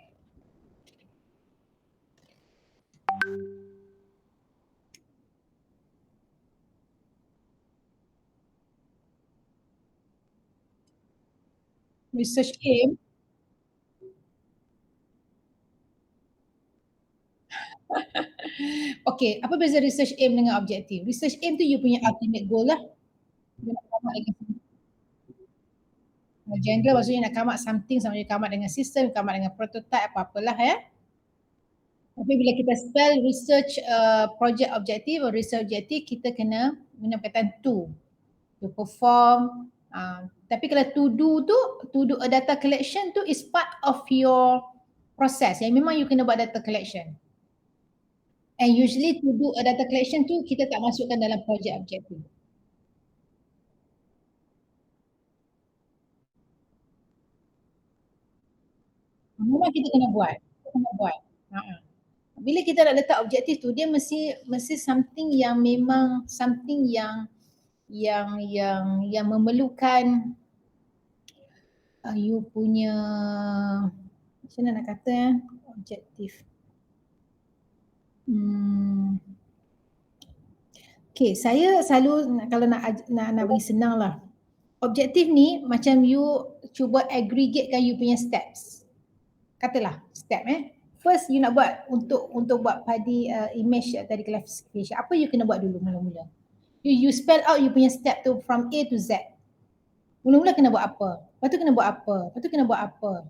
S2: Research aim. Okay, apa beza research aim dengan objektif? Research aim tu you punya ultimate goal lah. You nak come up dengan general maksudnya nak come up something, sama ada come up dengan sistem, come up dengan prototype, apa-apalah Tapi bila kita spell research project objective atau research objective, kita kena guna perkataan to perform. Tapi kalau to do a data collection tu is part of your process. Yang memang you kena buat data collection. And usually to do a data collection tu kita tak masukkan dalam project objective. Memang kita kena buat. Bila kita nak letak objektif tu, dia mesti something yang memang something yang memerlukan you punya macam mana nak kata objektif. Okay, saya selalu kalau nak bagi senang lah. Objektif ni macam you cuba aggregatekan you punya steps. Katalah step First you nak buat untuk buat tadi image tadi classification. Apa you kena buat dulu mula-mula? You spell out you punya step tu from A to Z. Mula-mula kena buat apa? Lepas tu kena buat apa? Lepas tu kena buat apa?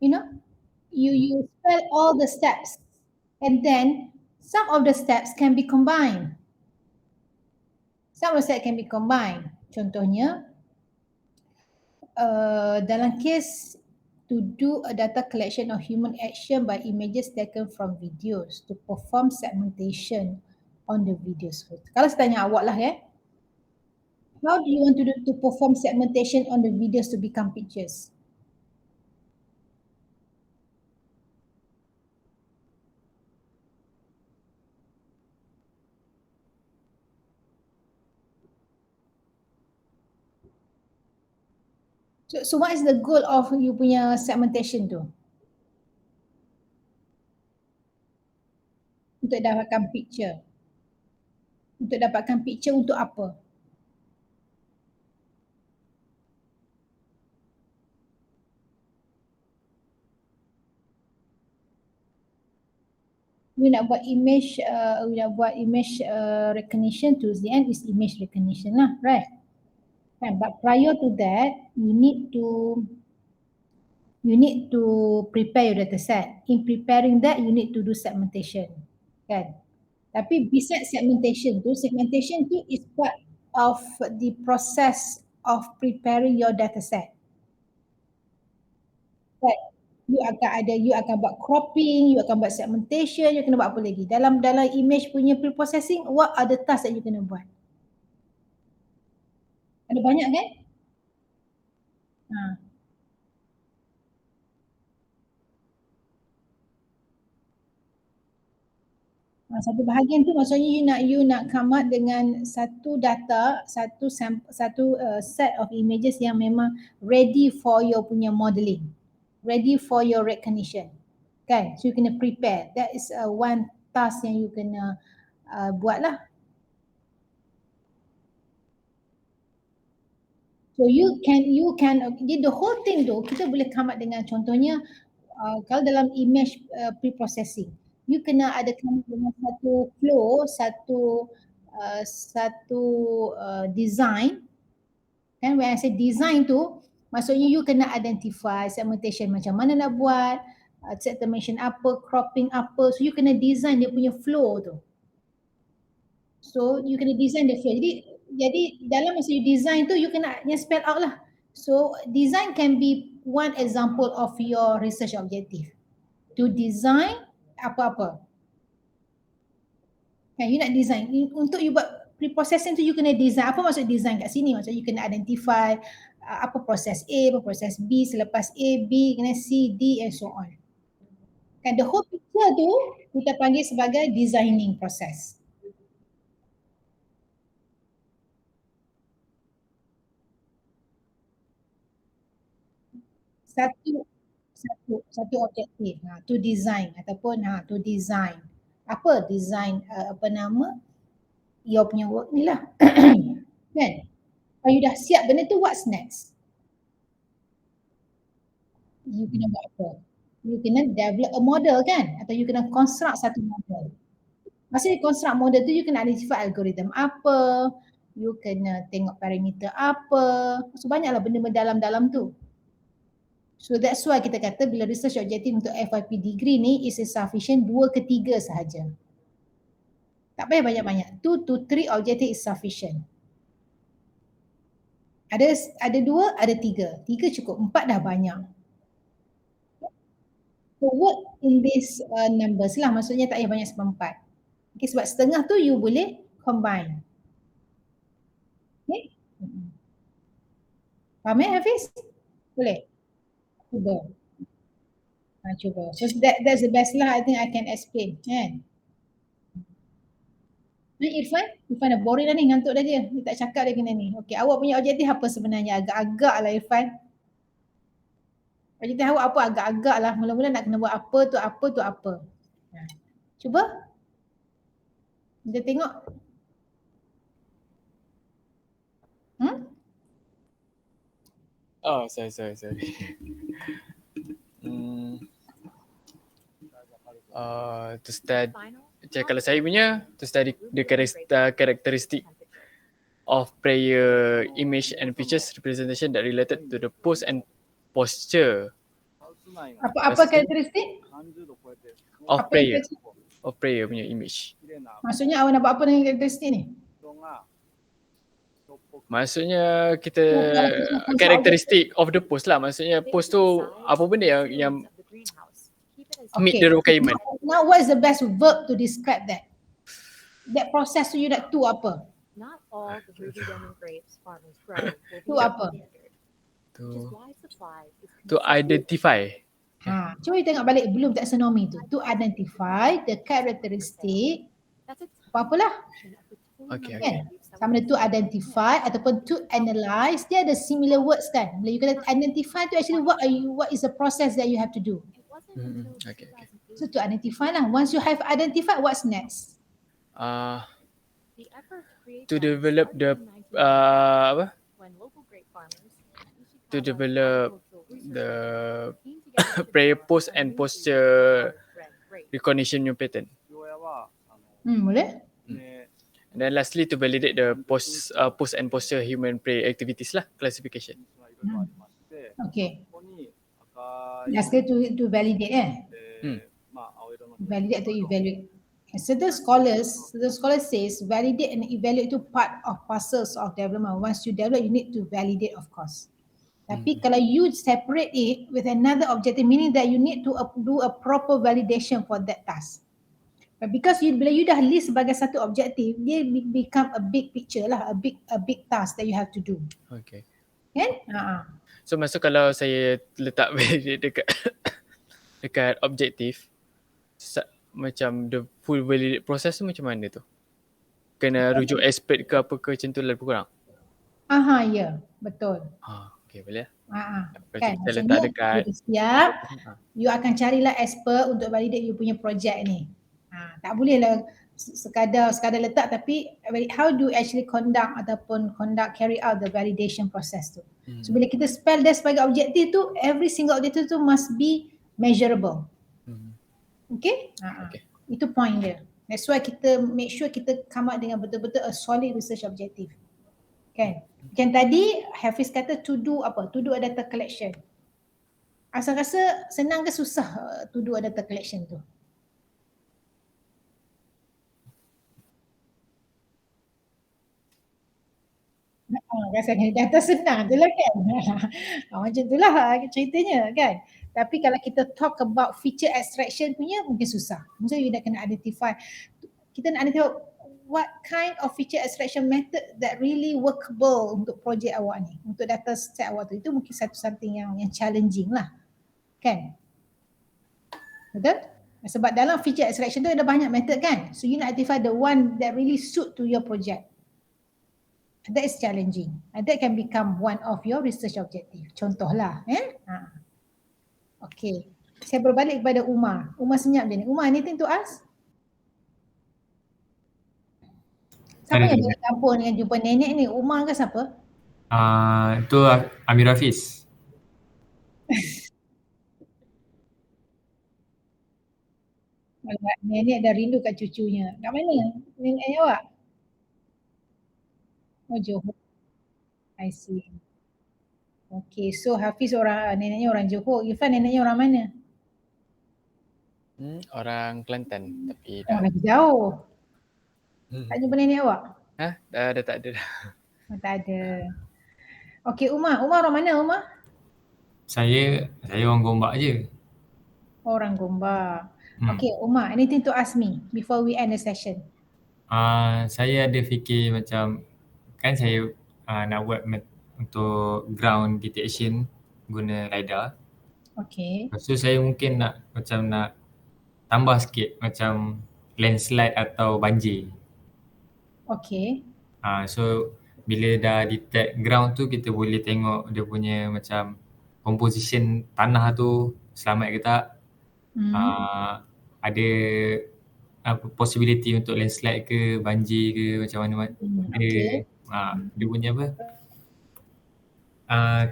S2: You know? You spell all the steps and then some of the steps can be combined. Contohnya dalam kes to do a data collection of human action by images taken from videos to perform segmentation on the videos. Kalau saya tanya awak lah how do you want to perform segmentation on the videos to become pictures? So what is the goal of you punya segmentation tu? Untuk dapatkan picture. Untuk dapatkan picture untuk apa? We nak buat image recognition. Towards the end is image recognition lah, right? But prior to that, you need to prepare your data set. In preparing that, you need to do segmentation, kan? Tapi besides segmentation tu is part of the process of preparing your data set. Right? You akan buat cropping, you akan buat segmentation, you kena buat apa lagi? Dalam image punya pre-processing, what are the tasks that you kena buat? Ada banyak kan? Satu bahagian tu maksudnya you nak come up dengan satu data, satu set of images yang memang ready for your punya modeling, ready for your recognition, kan? So you kena prepare. That is one task yang you kena buat lah. So you can the whole thing tu kita boleh come up dengan contohnya kalau dalam image pre-processing, you kena ada come up dengan satu flow, satu design. Kan when I say design tu maksudnya you kena identify segmentation macam mana nak buat, segmentation apa, cropping apa. So you kena design dia punya flow tu. So you kena design the flow. Jadi dalam masa you design tu you kena spell out lah. So design can be one example of your research objective. To design apa-apa. Kan you nak design. Untuk you buat pre-processing tu you kena design. Apa maksud design kat sini? Maksud you kena identify apa proses A, apa proses B, selepas A, B, kena C, D and so on. Kan the whole picture tu kita panggil sebagai designing process. Satu objektif to design ataupun to design. Apa design your punya work ni lah. Kan? Kalau you dah siap benda tu, what's next? You kena buat apa? You kena develop a model kan? Atau you kena construct satu model. Masa you construct model tu, you kena identify algorithm apa, you kena tengok parameter apa. So banyaklah benda-benda dalam-dalam tu. So that's why kita kata bila research objective untuk FYP degree ni is sufficient 2 ke 3 sahaja. Tak payah banyak-banyak. 2 to 3 objective is sufficient. Ada 2, ada 3. 3 cukup, 4 dah banyak. So work in this numbers lah, maksudnya tak payah banyak sebab 4. Okay, sebab setengah tu you boleh combine. Okay? Faham Hafiz? Boleh? Cuba. Cuba. So that's the best lah I think I can explain. Kan? Irfan dah boring dah ni, ngantuk dah dia. Dia tak cakap lagi ni. Okay, awak punya objektif apa sebenarnya? Agak-agak lah Irfan. Objektif awak apa? Agak-agak lah. Mula-mula nak kena buat apa tu apa. Cuba. Kita tengok.
S3: Oh, sorry. To study, kalau saya punya, to study the characteristic of prayer image and features representation that related to the pose and posture.
S2: Apa karakteristik?
S3: Of prayer. Of prayer punya image.
S2: Maksudnya awak nak buat apa dengan karakteristik ni?
S3: Maksudnya kita karakteristik of the pose lah. Maksudnya pose tu apa benda yang meet the requirement.
S2: Now what is the best verb to describe that? That process tu you nak tu apa?
S6: Not all the rhododendron grapes farmers grow will be
S2: Tu apa?
S3: To identify.
S2: Cuba you tengok balik belum taxonomy tu. To identify the characteristic apa-apalah.
S3: Okay.
S2: Kan? Sama ada to identify ataupun to analyze, dia ada similar words kan. Bila you kata identify tu actually what is the process that you have to do.
S3: Okay.
S2: So to identify lah. Once you have identified, what's next?
S3: To develop the to develop the prayer pose and posture recognition new pattern.
S2: Boleh?
S3: And then lastly to validate the pose and posture human prayer activities lah, classification.
S2: Okay. Lastly to validate validate atau evaluate. Certain scholars says validate and evaluate itu part of process of development. Once you develop, you need to validate of course. Tapi kalau you separate it with another objective, meaning that you need to do a proper validation for that task. But because bila you dah list sebagai satu objektif, dia become a big picture lah, a big task that you have to do.
S3: Okay.
S2: Kan?
S3: So maksud kalau saya letak validate dekat objektif, macam the full validate process tu macam mana tu? Kena rujuk expert ke apa ke macam tu lebih kurang?
S2: Ya, betul.
S3: Okay, boleh.
S2: Kan,
S3: kita letak dekat
S2: siap, you akan carilah expert untuk validate you punya projek ni. Tak boleh lah sekadar letak, tapi how do you actually carry out the validation process tu. So bila kita spell dia sebagai objektif tu, every single objektif tu must be measurable. Okay? Itu point dia. That's why kita make sure kita come up dengan betul-betul a solid research objective. Kan? Yang tadi Hafiz kata to do apa? To do a data collection. Asal rasa senang ke susah to do a data collection tu? Rasanya data senang tu lah kan. Macam tu lah ceritanya kan. Tapi kalau kita talk about feature extraction punya mungkin susah. Maksudnya you nak kena identify. Kita nak identify what kind of feature extraction method that really workable untuk projek awak ni. Untuk data set awak tu. Itu mungkin something yang challenging lah. Kan? Betul? Sebab dalam feature extraction tu ada banyak method kan. So you nak identify the one that really suit to your project. That is challenging. And that can become one of your research objective. Contohlah. Okay. Saya berbalik kepada Umar. Umar senyap je ni. Umar, anything to ask? Siapa yang balik kampung dengan jumpa nenek ni? Umar ke siapa?
S4: Itu Amir Hafiz.
S2: Nenek dah rindu kat cucunya. Kat mana nenek awak? Oh, Johor. I see. Okay, so Hafiz neneknya orang Johor. Irfan neneknya orang mana?
S3: Orang Kelantan tapi
S2: Oh,
S3: dah.
S2: lagi jauh. Tak jumpa nenek awak?
S3: Dah tak ada dah.
S2: Oh, tak ada. Okay, Umar orang mana Umar?
S4: Saya orang Gombak je.
S2: Orang Gombak. Okay, Umar, anything to ask me before we end the session?
S4: Saya ada fikir macam kan saya nak buat untuk ground detection guna LiDAR.
S2: Okay.
S4: Lepas tu saya mungkin nak tambah sikit macam landslide atau banjir.
S2: Okay.
S4: So bila dah detect ground tu kita boleh tengok dia punya macam composition tanah tu selamat ke tak. Ada possibility untuk landslide ke banjir ke macam mana.
S2: Okay.
S4: Dia punya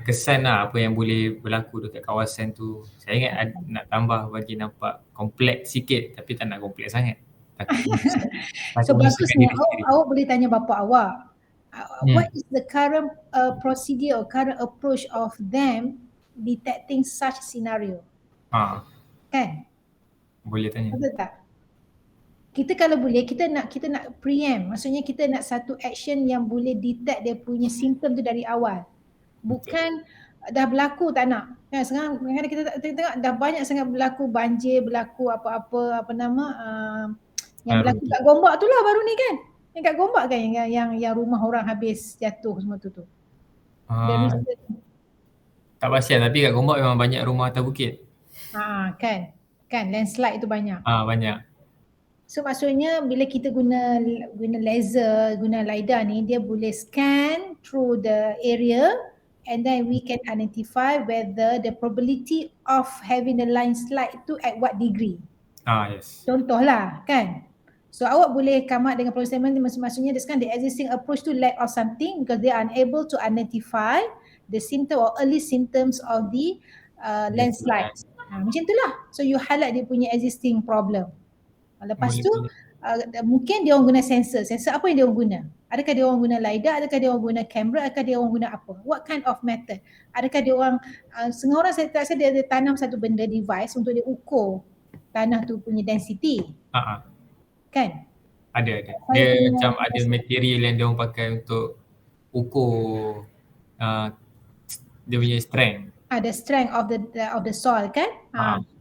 S4: kesan lah apa yang boleh berlaku dekat kawasan tu. Saya ingat nak tambah bagi nampak kompleks sikit tapi tak nak kompleks sangat.
S2: So bagusnya awak boleh tanya bapa awak. What is the current procedure or current approach of them detecting such scenario? Kan?
S4: Boleh tanya.
S2: Betul tak? Kita kalau boleh kita nak preempt. Maksudnya kita nak satu action yang boleh detect dia punya simptom tu dari awal. Bukan dah berlaku tak nak. Kan sekarang kadang kita tengok dah banyak sangat berlaku banjir, berlaku apa yang berlaku kat Gombak tu lah baru ni kan. Yang kat Gombak kan yang rumah orang habis jatuh semua tu.
S4: Tak pasal tapi kat Gombak memang banyak rumah atas bukit.
S2: Kan landslide tu banyak.
S4: Banyak.
S2: So maksudnya bila kita guna laser, guna LiDAR ni, dia boleh scan through the area and then we can identify whether the probability of having the landslide tu at what degree.
S4: Yes.
S2: Contohlah kan. So awak boleh come up dengan statement maksudnya sekarang the existing approach to lack of something because they are unable to identify the symptom or early symptoms of the landslide. Macam itulah. So you highlight dia punya existing problem. Lepas tu mungkin dia orang guna sensor. Sensor apa yang dia orang guna? Adakah dia orang guna LiDAR? Adakah dia orang guna kamera? Adakah dia orang guna apa? What kind of method? Adakah dia orang setengah orang saya tak rasa dia tanam satu benda device untuk dia ukur tanah tu punya density. Kan?
S4: Ada. Dia macam ada material yang dia orang pakai untuk ukur dia punya strength.
S2: The strength of the soil kan?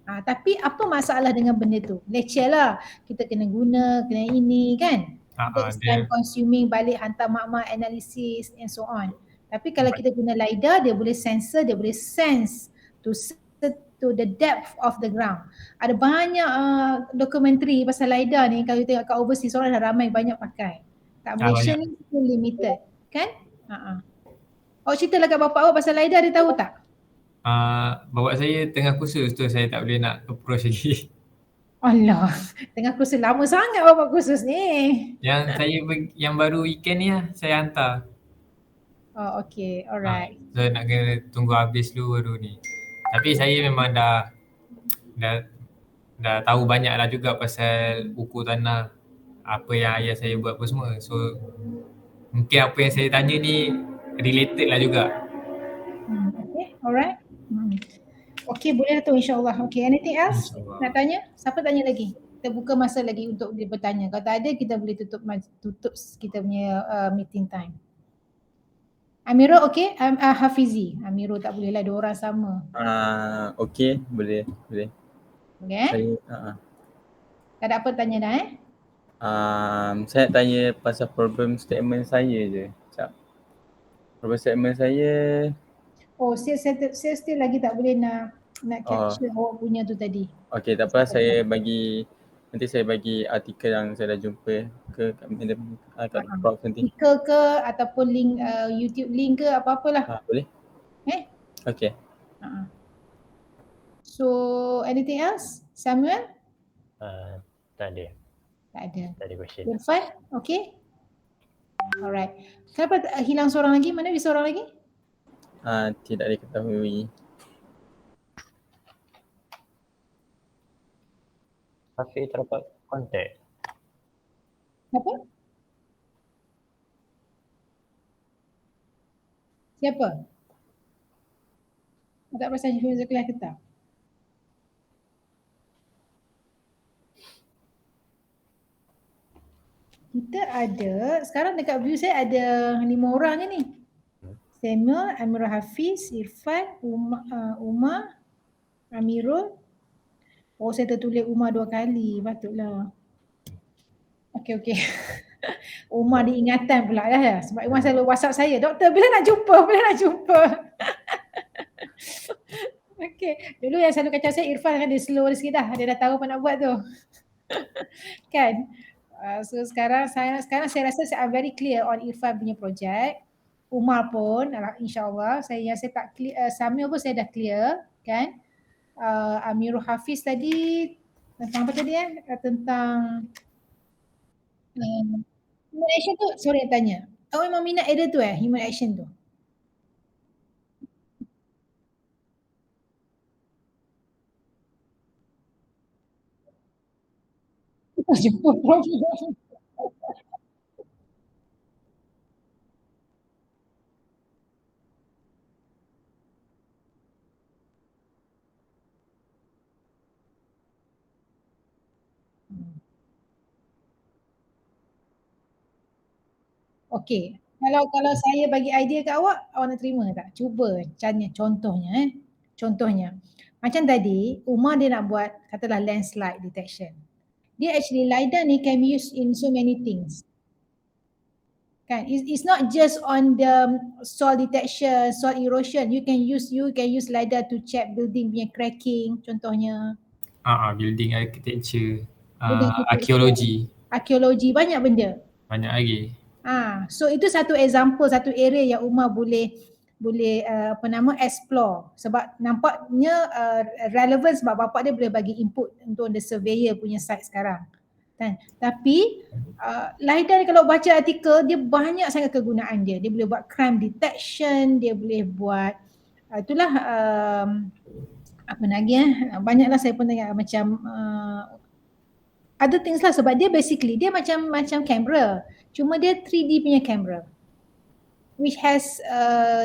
S2: Tapi apa masalah dengan benda tu? Lecture lah. Kita kena guna, kena ini kan? It's time consuming, balik hantar mak-mak analisis and so on. Tapi kalau kita guna LiDAR, dia boleh sensor, dia boleh sense to the depth of the ground. Ada banyak dokumentari pasal LiDAR ni kalau tengok kat overseas orang dah ramai banyak pakai. Kat Malaysia ni still limited kan? Awak ceritalah kat bapak awak pasal LiDAR, dia tahu tak?
S4: Bapak saya tengah kursus tu saya tak boleh nak approach lagi.
S2: Allah, tengah kursus lama sangat bapak kursus ni.
S4: Yang baru weekend ni lah saya hantar.
S2: Oh okay, alright.
S4: So nak kena tunggu habis dulu baru ni. Tapi saya memang dah tahu banyak lah juga pasal ukur tanah, apa yang ayah saya buat apa semua. So mungkin apa yang saya tanya ni related lah juga.
S2: Okay, alright. Okay, boleh tu insyaAllah. Okay, anything else nak tanya? Siapa tanya lagi? Kita buka masa lagi untuk dia bertanya. Kalau tak ada, kita boleh tutup kita punya meeting time. Amirul okay? Hafizi. Amirul tak boleh lah, dua orang sama.
S1: Okay, boleh.
S2: Okay? Tak ada apa tanya dah
S1: saya nak tanya pasal problem statement saya je. Problem statement saya.
S2: Saya still lagi tak boleh nak capture awak punya tu tadi.
S1: Okay, tak apa, nanti saya bagi artikel yang saya dah jumpa ke kat Prof nanti.
S2: Artikel ke ataupun link YouTube link ke apa-apalah.
S1: Boleh? Okay.
S2: So anything else? Samuel?
S5: Tak ada.
S2: Tak ada.
S5: Tak ada question.
S2: Irfan? Okay? Alright. Kenapa hilang seorang lagi? Mana ada seorang lagi?
S1: Tidak diketahui.
S5: Hafiz terdapat kontak.
S2: Apa? Siapa? Tak perasan influencer kelas ke tak? Kita ada, sekarang dekat view saya ada 5 orang je ni. Samuel, Amirul Hafiz, Irfan, Umar, Amirul. Oh, saya tertulis Umar 2 kali, patutlah. Okey. Umar diingatan pula ya. Sebab Umar selalu WhatsApp saya, doktor bila nak jumpa. Okey, dulu yang selalu kacau saya Irfan kan, dia slow sikit dah. Dia dah tahu apa nak buat tu. Kan? So sekarang saya rasa I'm very clear on Irfan punya projek. Umar pun insyaAllah saya tak clear, Samuel pun saya dah clear kan. Amirul Hafiz tadi tentang apa tadi tentang human action tu, sorry nak tanya. Awak memang minat area tu human action tu? Kita jumpa problem. Okey, kalau saya bagi idea kat awak nak terima tak? Cuba contohnya. Macam tadi, Umar dia nak buat katalah landslide detection. Dia actually LiDAR ni can be used in so many things. Kan? It's not just on the soil detection, soil erosion. You can use LiDAR to check building punya cracking contohnya.
S4: Building architecture, arkeologi.
S2: Arkeologi, banyak benda.
S4: Banyak lagi.
S2: So itu satu example, satu area yang Umar boleh explore sebab nampaknya relevant sebab bapak dia boleh bagi input untuk the surveyor punya site sekarang kan. Tapi LiDAR kalau baca artikel dia banyak sangat kegunaan dia boleh buat crime detection, dia boleh buat itulah apa lagi banyaklah saya pun tengok macam other things lah sebab dia basically dia macam kamera. Cuma dia 3D punya kamera which has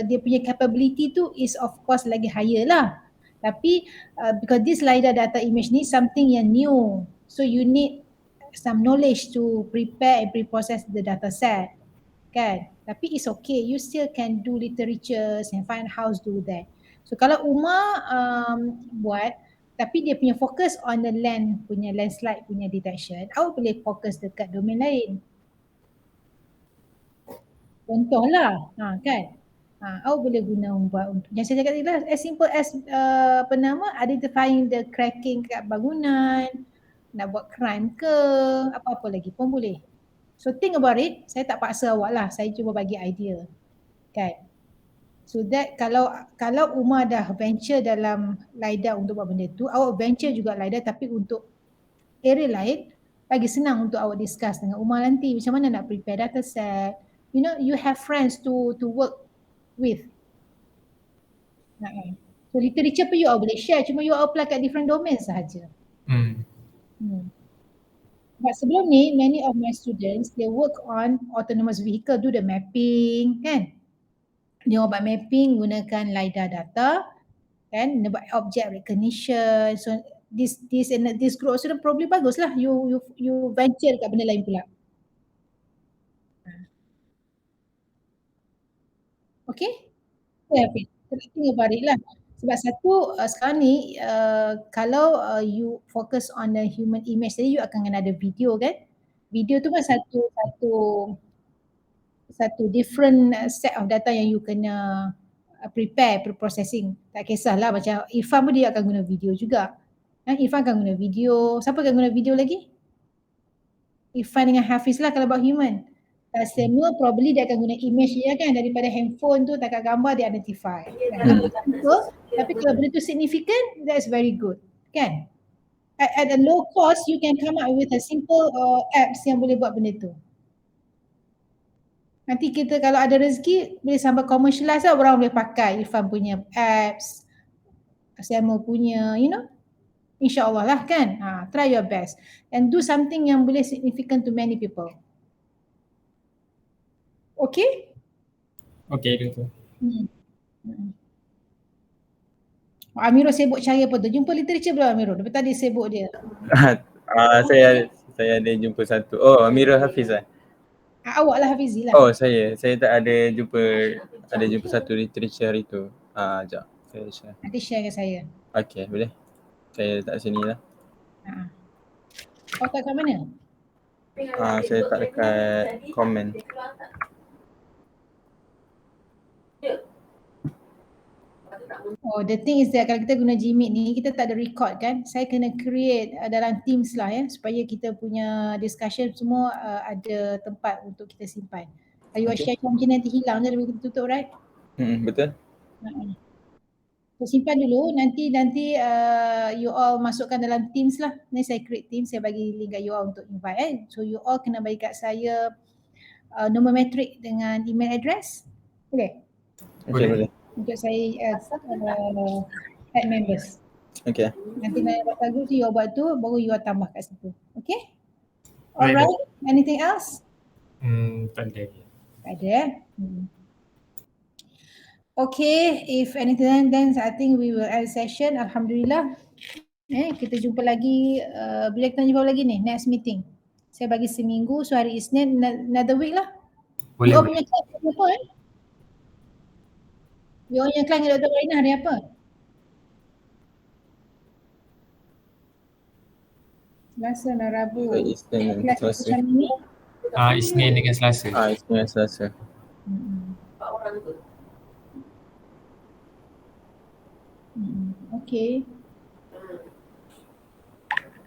S2: dia punya capability tu is of course lagi higher lah. Tapi because this LiDAR data image ni something yang new, so you need some knowledge to prepare and pre-process the data set kan. Tapi it's okay, you still can do literatures and find how to do that. So kalau Umar buat tapi dia punya fokus on the landslide punya detection, awak boleh fokus dekat domain lain. Contohlah, kan? Awak boleh guna buat untuk yang saya cakap tadi lah, as simple as identifying the cracking kat bangunan, nak buat crime ke, apa-apa lagi pun boleh. So think about it, saya tak paksa awak lah, saya cuba bagi idea. Kan? So that kalau Umar dah venture dalam LiDAR untuk buat benda tu, awak venture juga LiDAR tapi untuk area lain, lagi senang untuk awak discuss dengan Umar nanti macam mana nak prepare data set. You know, you have friends to work with. So literature pun you all boleh share, cuma you all apply kat different domains sahaja. But sebelum ni, many of my students, they work on autonomous vehicle, do the mapping kan. Dia buat mapping gunakan LiDAR data kan, dia buat object recognition. So this group student probably bagus lah you venture kat benda lain pula. Okay? Think about it lah. Sebab satu sekarang ni kalau you focus on the human image tadi, you akan kena ada video kan. Video tu kan satu different set of data yang you kena prepare pre-processing. Tak kisahlah macam Irfan pun dia akan guna video juga. Irfan akan guna video. Siapa akan guna video lagi? Irfan dengan Hafiz lah kalau buat human. Samuel probably dia akan guna image dia kan, daripada handphone tu tangkap gambar dia identify. Tapi kalau benda tu significant, that's very good kan. At a low cost you can come up with a simple apps yang boleh buat benda tu. Nanti kita kalau ada rezeki boleh sampai commercialize lah, orang boleh pakai Irfan punya apps, Samuel punya, you know. InsyaAllah lah kan. Try your best and do something yang boleh significant to many people. Okay?
S4: Okay, betul.
S2: Amirul sibuk cari apa tu? Jumpa literature belum Amirul? Lepas tadi sibuk dia.
S1: Saya ada jumpa satu. Oh, Amirul Hafiz lah.
S2: Awak lah Hafizi lah.
S1: Oh, saya tak ada jumpa satu literature hari tu. Sekejap. Saya share.
S2: Nanti share ke saya.
S1: Okay, boleh. Saya tak sini lah.
S2: Kau tak kat mana?
S1: Saya tak dekat komen.
S2: Oh, the thing is that kalau kita guna Gmeet ni, kita tak ada record kan. Saya kena create dalam Teams lah ya, supaya kita punya discussion semua ada tempat untuk kita simpan. Kalau you share macam nanti hilang je, lebih kita tutup, right?
S1: Betul.
S2: So, simpan dulu, nanti you all masukkan dalam Teams lah. Ni saya create Teams, saya bagi link kat you all untuk invite. So you all kena bagi kat saya nombor metrik dengan email address. Boleh?
S1: Okay, boleh.
S2: Untuk saya add members.
S1: Okay.
S2: Nanti nak pasal group tu you all buat tu, baru you all tambah kat situ. Okay? Alright. Anything else?
S4: Tak ada.
S2: Tak ada. Okay, if anything then I think we will end session. Alhamdulillah. Kita jumpa lagi, bila kita jumpa lagi ni, next meeting. Saya bagi seminggu, so hari Isnin, another week lah.
S4: Boleh.
S2: You all punya class hari apa You all punya class dengan Dr. Raina hari apa? Selasa dan Rabu.
S1: Isnin dan
S2: Kelas
S1: Selasa.
S2: macam ni?
S4: Isnin dengan Selasa.
S1: Isnin dan Selasa.
S2: Okay.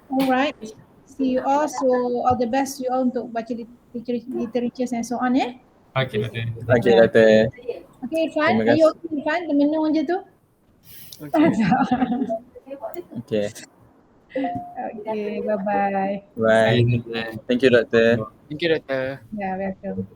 S2: Alright. See you all. So all the best you all untuk baca literature and so on ya.
S4: Okay, Doktor.
S1: Okay, Doktor.
S2: Okay, Irfan.
S1: Terima
S2: Are you
S1: kasih.
S2: okay, Irfan? Termenung je tu.
S1: Okay.
S2: Okay, bye-bye.
S1: Bye. Thank you, Doktor.
S3: Thank you, Doktor.
S2: Yeah, welcome.